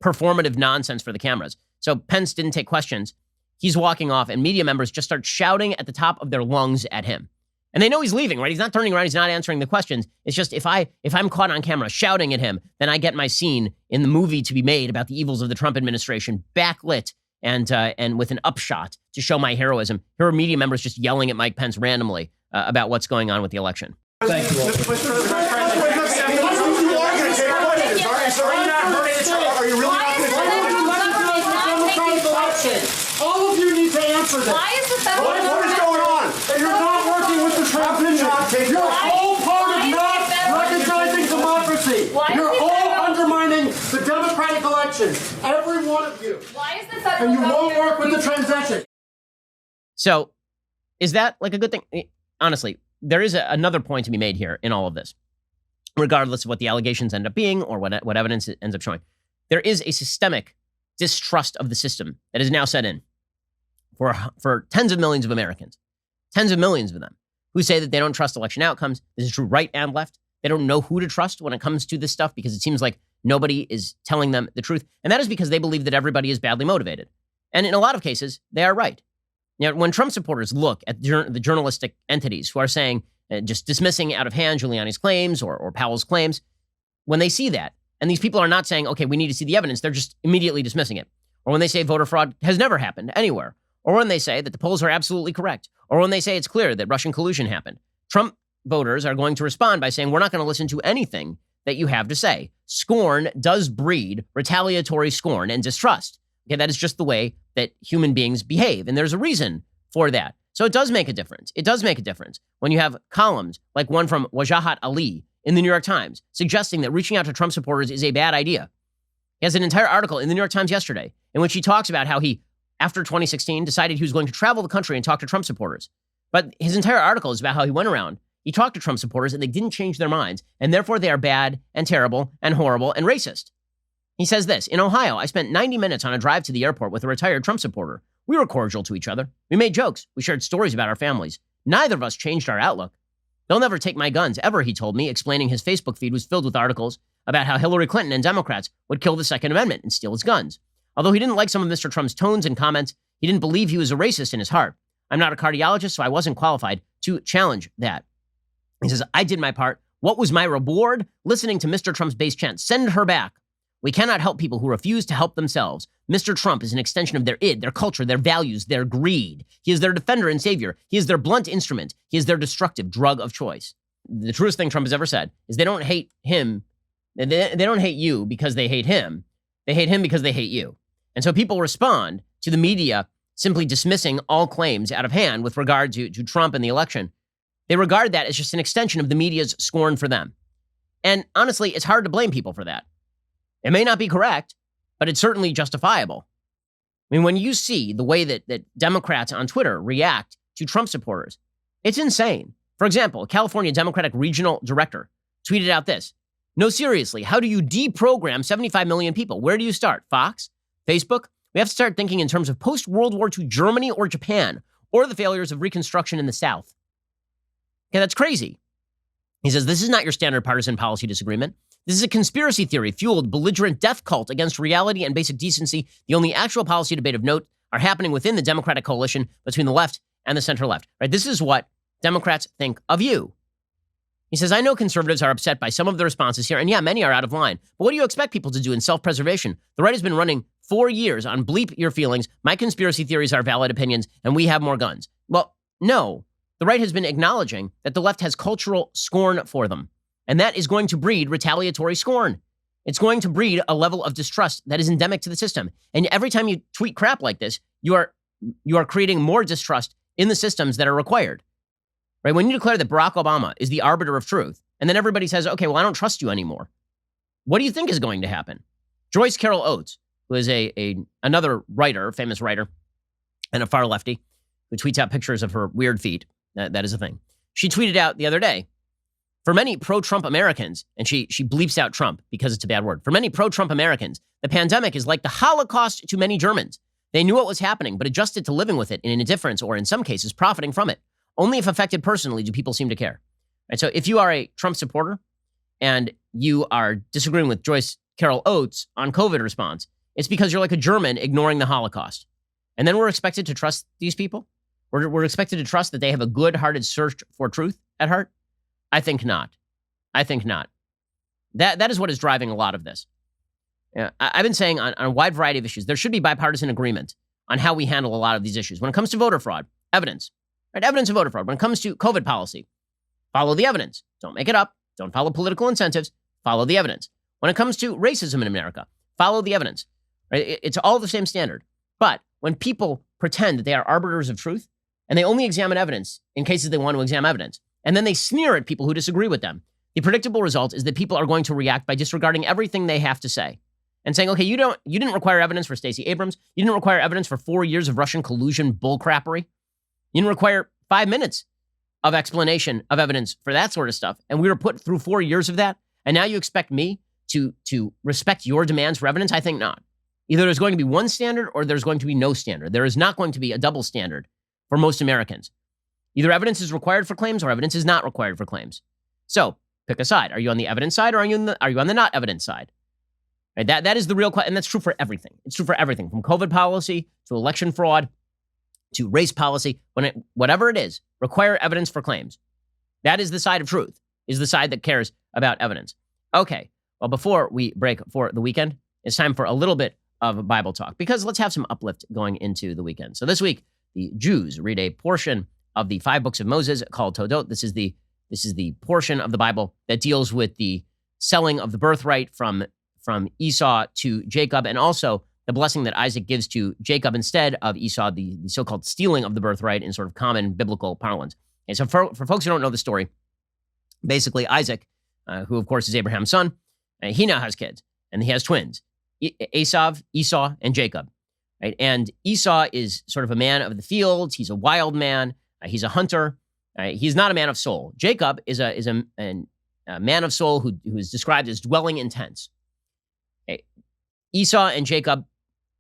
Speaker 1: performative nonsense for the cameras. So Pence didn't take questions. He's walking off, and media members just start shouting at the top of their lungs at him. And they know he's leaving, right? He's not turning around. He's not answering the questions. It's just if I'm caught on camera shouting at him, then I get my scene in the movie to be made about the evils of the Trump administration backlit and with an upshot to show my heroism. Here are media members just yelling at Mike Pence randomly about what's going on with the election.
Speaker 8: Thank you. All of you need to answer this.
Speaker 9: Why is the federal government...
Speaker 8: What is going on? You're not working with the transition. You're all part of not recognizing democracy. You're all undermining the democratic election. Every one of you.
Speaker 9: Why is the federal
Speaker 8: and you
Speaker 9: government...
Speaker 8: won't work with the transition. So,
Speaker 1: is that like a good thing? Honestly, there is another point to be made here in all of this, regardless of what the allegations end up being or what evidence it ends up showing. There is a systemic distrust of the system that is now set in for tens of millions of Americans, tens of millions of them, who say that they don't trust election outcomes. This is true right and left. They don't know who to trust when it comes to this stuff because it seems like nobody is telling them the truth. And that is because they believe that everybody is badly motivated. And in a lot of cases, they are right. Now, when Trump supporters look at the journalistic entities who are saying, just dismissing out of hand Giuliani's claims or Powell's claims, when they see that, and these people are not saying, okay, we need to see the evidence, they're just immediately dismissing it. Or when they say voter fraud has never happened anywhere. Or when they say that the polls are absolutely correct. Or when they say it's clear that Russian collusion happened. Trump voters are going to respond by saying, we're not going to listen to anything that you have to say. Scorn does breed retaliatory scorn and distrust. Okay, that is just the way that human beings behave. And there's a reason for that. So it does make a difference. It does make a difference when you have columns like one from Wajahat Ali in the New York Times suggesting that reaching out to Trump supporters is a bad idea. He has an entire article in the New York Times yesterday in which he talks about how he, after 2016, decided he was going to travel the country and talk to Trump supporters. But his entire article is about how he went around, he talked to Trump supporters, and they didn't change their minds, and therefore they are bad and terrible and horrible and racist. He says this, in Ohio, I spent 90 minutes on a drive to the airport with a retired Trump supporter. We were cordial to each other. We made jokes. We shared stories about our families. Neither of us changed our outlook. They'll never take my guns, ever, he told me, explaining his Facebook feed was filled with articles about how Hillary Clinton and Democrats would kill the Second Amendment and steal his guns. Although he didn't like some of Mr. Trump's tones and comments, he didn't believe he was a racist in his heart. I'm not a cardiologist, so I wasn't qualified to challenge that. He says, I did my part. What was my reward? Listening to Mr. Trump's base chant, send her back. We cannot help people who refuse to help themselves. Mr. Trump is an extension of their id, their culture, their values, their greed. He is their defender and savior. He is their blunt instrument. He is their destructive drug of choice. The truest thing Trump has ever said is they don't hate him. They don't hate you because they hate him. They hate him because they hate you. And so people respond to the media simply dismissing all claims out of hand with regard to Trump and the election. They regard that as just an extension of the media's scorn for them. And honestly, it's hard to blame people for that. It may not be correct, but it's certainly justifiable. I mean, when you see the way that Democrats on Twitter react to Trump supporters, it's insane. For example, a California Democratic regional director tweeted out this. No, seriously, how do you deprogram 75 million people? Where do you start? Fox? Facebook? We have to start thinking in terms of post-World War II Germany or Japan, or the failures of Reconstruction in the South. Okay, that's crazy. He says, this is not your standard partisan policy disagreement. This is a conspiracy theory-fueled, belligerent death cult against reality and basic decency. The only actual policy debate of note are happening within the Democratic coalition between the left and the center-left. Right? This is what Democrats think of you. He says, I know conservatives are upset by some of the responses here, and yeah, many are out of line. But what do you expect people to do in self-preservation? The right has been running 4 years on bleep your feelings. My conspiracy theories are valid opinions, and we have more guns. Well, no. The right has been acknowledging that the left has cultural scorn for them. And that is going to breed retaliatory scorn. It's going to breed a level of distrust that is endemic to the system. And every time you tweet crap like this, you are creating more distrust in the systems that are required. Right? When you declare that Barack Obama is the arbiter of truth, and then everybody says, okay, well, I don't trust you anymore. What do you think is going to happen? Joyce Carol Oates, who is another writer, famous writer, and a far lefty, who tweets out pictures of her weird feet. That is a thing. She tweeted out the other day, for many pro-Trump Americans, and she bleeps out Trump because it's a bad word. For many pro-Trump Americans, the pandemic is like the Holocaust to many Germans. They knew what was happening, but adjusted to living with it in indifference or, in some cases, profiting from it. Only if affected personally do people seem to care. Right? So if you are a Trump supporter and you are disagreeing with Joyce Carol Oates on COVID response, it's because you're like a German ignoring the Holocaust. And then we're expected to trust these people? We're expected to trust that they have a good-hearted search for truth at heart? I think not. I think not. That is what is driving a lot of this. I've been saying on a wide variety of issues, there should be bipartisan agreement on how we handle a lot of these issues. When it comes to voter fraud, evidence. Right? Evidence of voter fraud. When it comes to COVID policy, follow the evidence. Don't make it up. Don't follow political incentives. Follow the evidence. When it comes to racism in America, follow the evidence. Right? It's all the same standard. But when people pretend that they are arbiters of truth, and they only examine evidence in cases they want to examine evidence, and then they sneer at people who disagree with them, the predictable result is that people are going to react by disregarding everything they have to say and saying, okay, you didn't require evidence for Stacey Abrams. You didn't require evidence for 4 years of Russian collusion bullcrappery. You didn't require 5 minutes of explanation of evidence for that sort of stuff. And we were put through 4 years of that. And now you expect me to respect your demands for evidence? I think not. Either there's going to be one standard or there's going to be no standard. There is not going to be a double standard for most Americans. Either evidence is required for claims or evidence is not required for claims. So pick a side. Are you on the evidence side or are you on the not evidence side? Right? That is the real question. And that's true for everything. It's true for everything from COVID policy to election fraud to race policy. Whatever it is, require evidence for claims. That is the side of truth, is the side that cares about evidence. Okay. Well, before we break for the weekend, it's time for a little bit of Bible talk because let's have some uplift going into the weekend. So this week, the Jews read a portion of the 5 books of Moses called Todot. This is the portion of the Bible that deals with the selling of the birthright from Esau to Jacob, and also the blessing that Isaac gives to Jacob instead of Esau, the so-called stealing of the birthright in sort of common biblical parlance. And so for folks who don't know the story, basically Isaac, who of course is Abraham's son, he now has kids, and he has twins, Esau, and Jacob. Right? And Esau is sort of a man of the fields. He's a wild man. He's a hunter. He's not a man of soul. Jacob is a man of soul who is described as dwelling in tents. Esau and Jacob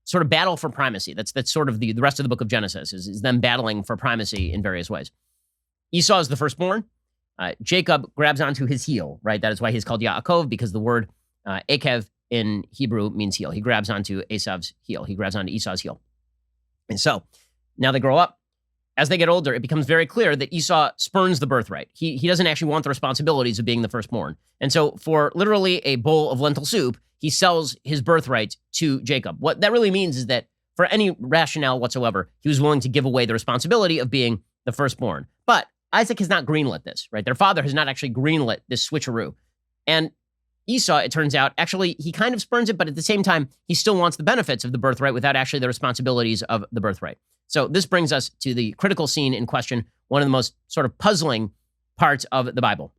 Speaker 1: sort of battle for primacy. That's sort of the rest of the book of Genesis is them battling for primacy in various ways. Esau is the firstborn. Jacob grabs onto his heel, right? That is why he's called Yaakov, because the word Akev in Hebrew means heel. He grabs onto Esau's heel. He grabs onto Esau's heel. And so now they grow up. As they get older, it becomes very clear that Esau spurns the birthright. He doesn't actually want the responsibilities of being the firstborn. And so for literally a bowl of lentil soup, he sells his birthright to Jacob. What that really means is that for any rationale whatsoever, he was willing to give away the responsibility of being the firstborn. But Isaac has not greenlit this, right? Their father has not actually greenlit this switcheroo. And Esau, it turns out, actually, he kind of spurns it, but at the same time, he still wants the benefits of the birthright without actually the responsibilities of the birthright. So this brings us to the critical scene in question, one of the most sort of puzzling parts of the Bible.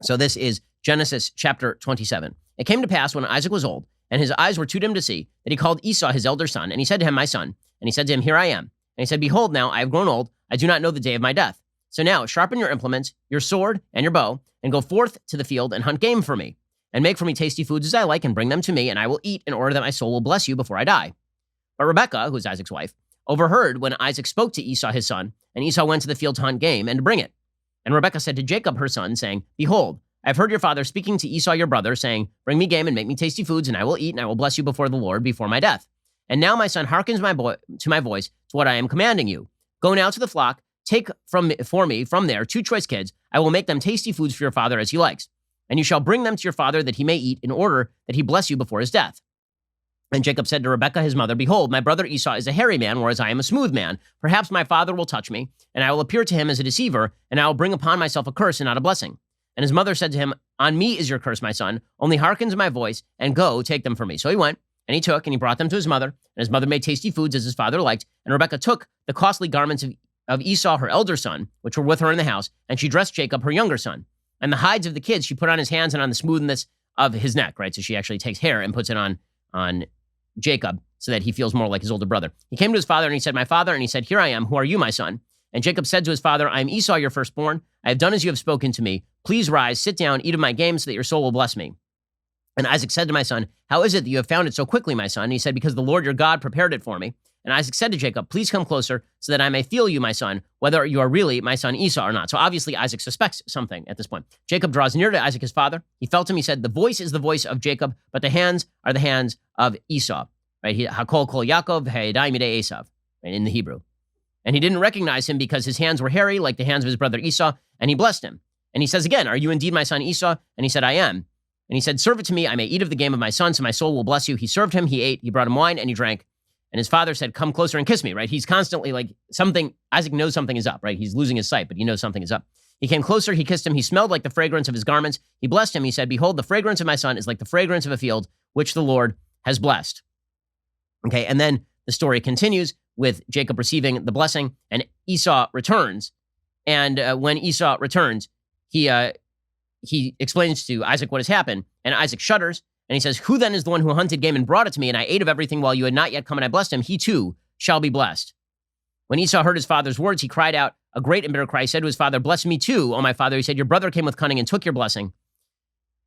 Speaker 1: So this is Genesis chapter 27. It came to pass when Isaac was old, and his eyes were too dim to see, that he called Esau his elder son, and he said to him, my son. And he said to him, here I am. And he said, behold, now I have grown old, I do not know the day of my death. So now sharpen your implements, your sword and your bow, and go forth to the field and hunt game for me, and make for me tasty foods as I like, and bring them to me, and I will eat in order that my soul will bless you before I die. But Rebekah, who is Isaac's wife, overheard when Isaac spoke to Esau his son, and Esau went to the field to hunt game and to bring it. And Rebekah said to Jacob her son, saying, behold, I have heard your father speaking to Esau your brother, saying, bring me game and make me tasty foods, and I will eat, and I will bless you before the Lord before my death. And now my son hearkens to my voice, to what I am commanding you. Go now to the flock, take for me from there 2 choice kids. I will make them tasty foods for your father as he likes. And you shall bring them to your father that he may eat, in order that he bless you before his death. And Jacob said to Rebekah his mother, behold, my brother Esau is a hairy man, whereas I am a smooth man. Perhaps my father will touch me, and I will appear to him as a deceiver, and I will bring upon myself a curse and not a blessing. And his mother said to him, on me is your curse, my son. Only hearken to my voice, and go, take them for me. So he went, and he took, and he brought them to his mother, and his mother made tasty foods as his father liked. And Rebekah took the costly garments of Esau, her elder son, which were with her in the house, and she dressed Jacob, her younger son. And the hides of the kids she put on his hands and on the smoothness of his neck, right? So she actually takes hair and puts it on Jacob so that he feels more like his older brother. He came to his father and he said, my father, and he said, here I am. Who are you, my son? And Jacob said to his father, I am Esau, your firstborn. I have done as you have spoken to me. Please rise, sit down, eat of my game so that your soul will bless me. And Isaac said to my son, how is it that you have found it so quickly, my son? And he said, because the Lord your God prepared it for me. And Isaac said to Jacob, please come closer so that I may feel you, my son, whether you are really my son Esau or not. So obviously Isaac suspects something at this point. Jacob draws near to Isaac, his father. He felt him. He said, the voice is the voice of Jacob, but the hands are the hands of Esau. Right? Hakol kol Yaakov, ha'edai midei Esav, right, in the Hebrew. And he didn't recognize him because his hands were hairy like the hands of his brother Esau, and he blessed him. And he says again, are you indeed my son Esau? And he said, I am. And he said, serve it to me. I may eat of the game of my son, so my soul will bless you. He served him. He ate. He brought him wine, and he drank. And his father said, come closer and kiss me, right? He's constantly like Isaac knows something is up, right? He's losing his sight, but he knows something is up. He came closer. He kissed him. He smelled like the fragrance of his garments. He blessed him. He said, behold, the fragrance of my son is like the fragrance of a field, which the Lord has blessed. Okay, and then the story continues with Jacob receiving the blessing, and Esau returns. And when Esau returns, he explains to Isaac what has happened, and Isaac shudders, and he says, who then is the one who hunted game and brought it to me, and I ate of everything while you had not yet come, and I blessed him? He too shall be blessed. When Esau heard his father's words, he cried out a great and bitter cry. He said to his father, bless me too, O my father. He said, your brother came with cunning and took your blessing.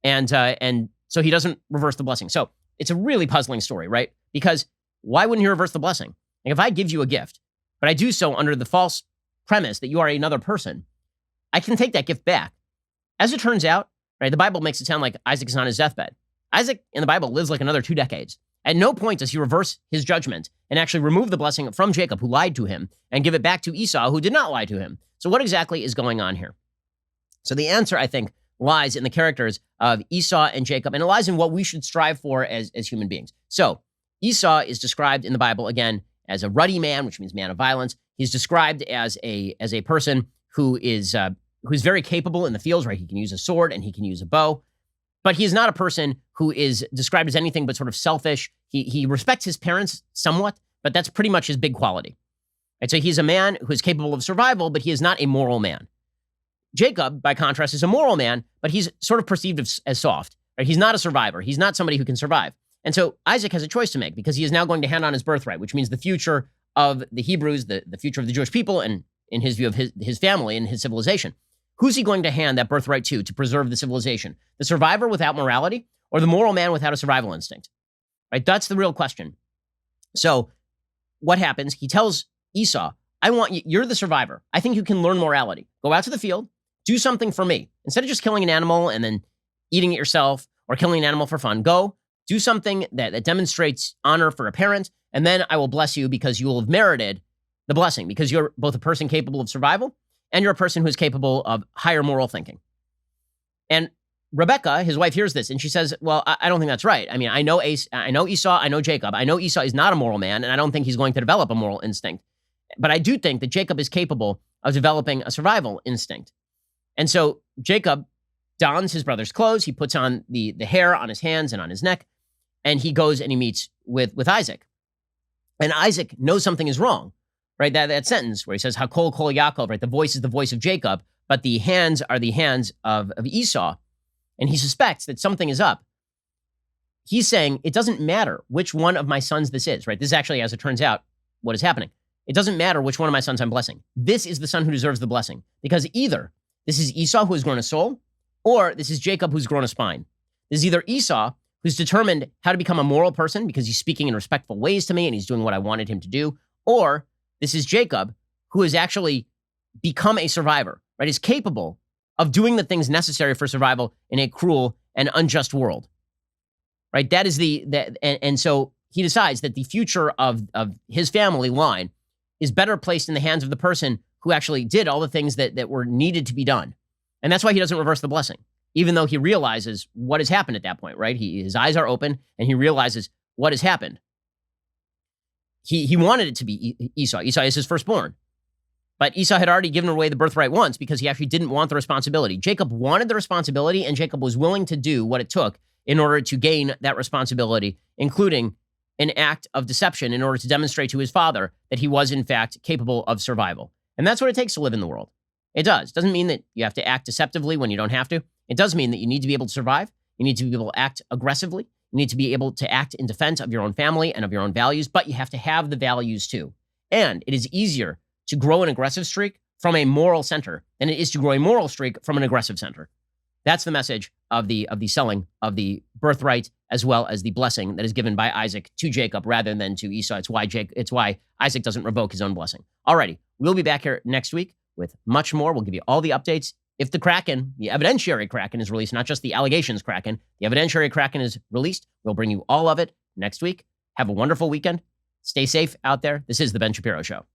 Speaker 1: And so he doesn't reverse the blessing. So it's a really puzzling story, right? Because why wouldn't he reverse the blessing? Like if I give you a gift, but I do so under the false premise that you are another person, I can take that gift back. As it turns out, right, the Bible makes it sound like Isaac is on his deathbed. Isaac in the Bible lives like another 2 decades. At no point does he reverse his judgment and actually remove the blessing from Jacob, who lied to him, and give it back to Esau, who did not lie to him. So what exactly is going on here? So the answer, I think, lies in the characters of Esau and Jacob, and it lies in what we should strive for as human beings. So Esau is described in the Bible, again, as a ruddy man, which means man of violence. He's described as a person who is very capable in the fields, right? He can use a sword and he can use a bow. But he is not a person who is described as anything but sort of selfish. He respects his parents somewhat, but that's pretty much his big quality. Right? So he's a man who is capable of survival, but he is not a moral man. Jacob, by contrast, is a moral man, but he's sort of perceived as soft. Right? He's not a survivor. He's not somebody who can survive. And so Isaac has a choice to make because he is now going to hand on his birthright, which means the future of the Hebrews, the future of the Jewish people, and in his view of his family and his civilization. Who's he going to hand that birthright to preserve the civilization? The survivor without morality or the moral man without a survival instinct? Right? That's the real question. So what happens? He tells Esau, I want you, you're the survivor. I think you can learn morality. Go out to the field, do something for me. Instead of just killing an animal and then eating it yourself or killing an animal for fun, go do something that demonstrates honor for a parent, and then I will bless you because you will have merited the blessing because you're both a person capable of survival and you're a person who is capable of higher moral thinking. And Rebecca, his wife, hears this and she says, well, I don't think that's right. I mean, I know Esau, I know Jacob. I know Esau is not a moral man, and I don't think he's going to develop a moral instinct. But I do think that Jacob is capable of developing a survival instinct. And so Jacob dons his brother's clothes. He puts on the hair on his hands and on his neck, and he goes and he meets with Isaac. And Isaac knows something is wrong, right? That sentence where he says, Hakol kol Yaakov, right? The voice is the voice of Jacob, but the hands are the hands of Esau. And he suspects that something is up. He's saying, it doesn't matter which one of my sons this is, right? This is actually, as it turns out, what is happening. It doesn't matter which one of my sons I'm blessing. This is the son who deserves the blessing. Because either this is Esau who has grown a soul, or this is Jacob who's grown a spine. This is either Esau who's determined how to become a moral person because he's speaking in respectful ways to me and he's doing what I wanted him to do, or this is Jacob who has actually become a survivor, right? Is capable of doing the things necessary for survival in a cruel and unjust world, right? That is and so he decides that the future of his family line is better placed in the hands of the person who actually did all the things that were needed to be done. And that's why he doesn't reverse the blessing, even though he realizes what has happened at that point, right? His eyes are open and he realizes what has happened. He wanted it to be Esau. Esau is his firstborn. But Esau had already given away the birthright once because he actually didn't want the responsibility. Jacob wanted the responsibility, and Jacob was willing to do what it took in order to gain that responsibility, including an act of deception in order to demonstrate to his father that he was, in fact, capable of survival. And that's what it takes to live in the world. It does. It doesn't mean that you have to act deceptively when you don't have to. It does mean that you need to be able to survive. You need to be able to act aggressively. You need to be able to act in defense of your own family and of your own values, but you have to have the values too. And it is easier to grow an aggressive streak from a moral center than it is to grow a moral streak from an aggressive center. That's the message of the selling of the birthright, as well as the blessing that is given by Isaac to Jacob rather than to Esau. It's why Isaac doesn't revoke his own blessing. Alrighty, we'll be back here next week with much more. We'll give you all the updates. If the Kraken, the evidentiary Kraken, is released, not just the allegations Kraken, the evidentiary Kraken is released, we'll bring you all of it next week. Have a wonderful weekend. Stay safe out there. This is The Ben Shapiro Show.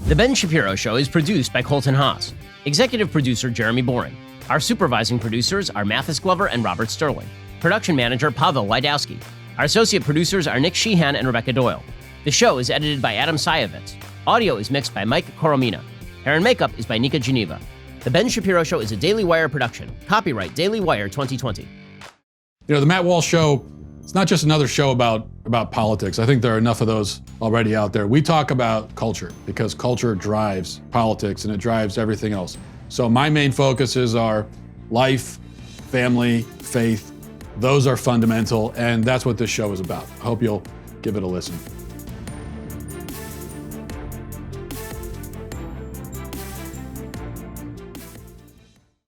Speaker 1: The Ben Shapiro Show is produced by Colton Haas. Executive producer Jeremy Boring. Our supervising producers are Mathis Glover and Robert Sterling. Production manager Pavel Wydowski. Our associate producers are Nick Sheehan and Rebecca Doyle. The show is edited by Adam Sayevitz. Audio is mixed by Mike Coromina. Hair and makeup is by Nika Geneva. The Ben Shapiro Show is a Daily Wire production. Copyright Daily Wire 2020.
Speaker 9: You know, the Matt Walsh Show, it's not just another show about politics. I think there are enough of those already out there. We talk about culture because culture drives politics and it drives everything else. So my main focuses are life, family, faith. Those are fundamental, and that's what this show is about. I hope you'll give it a listen.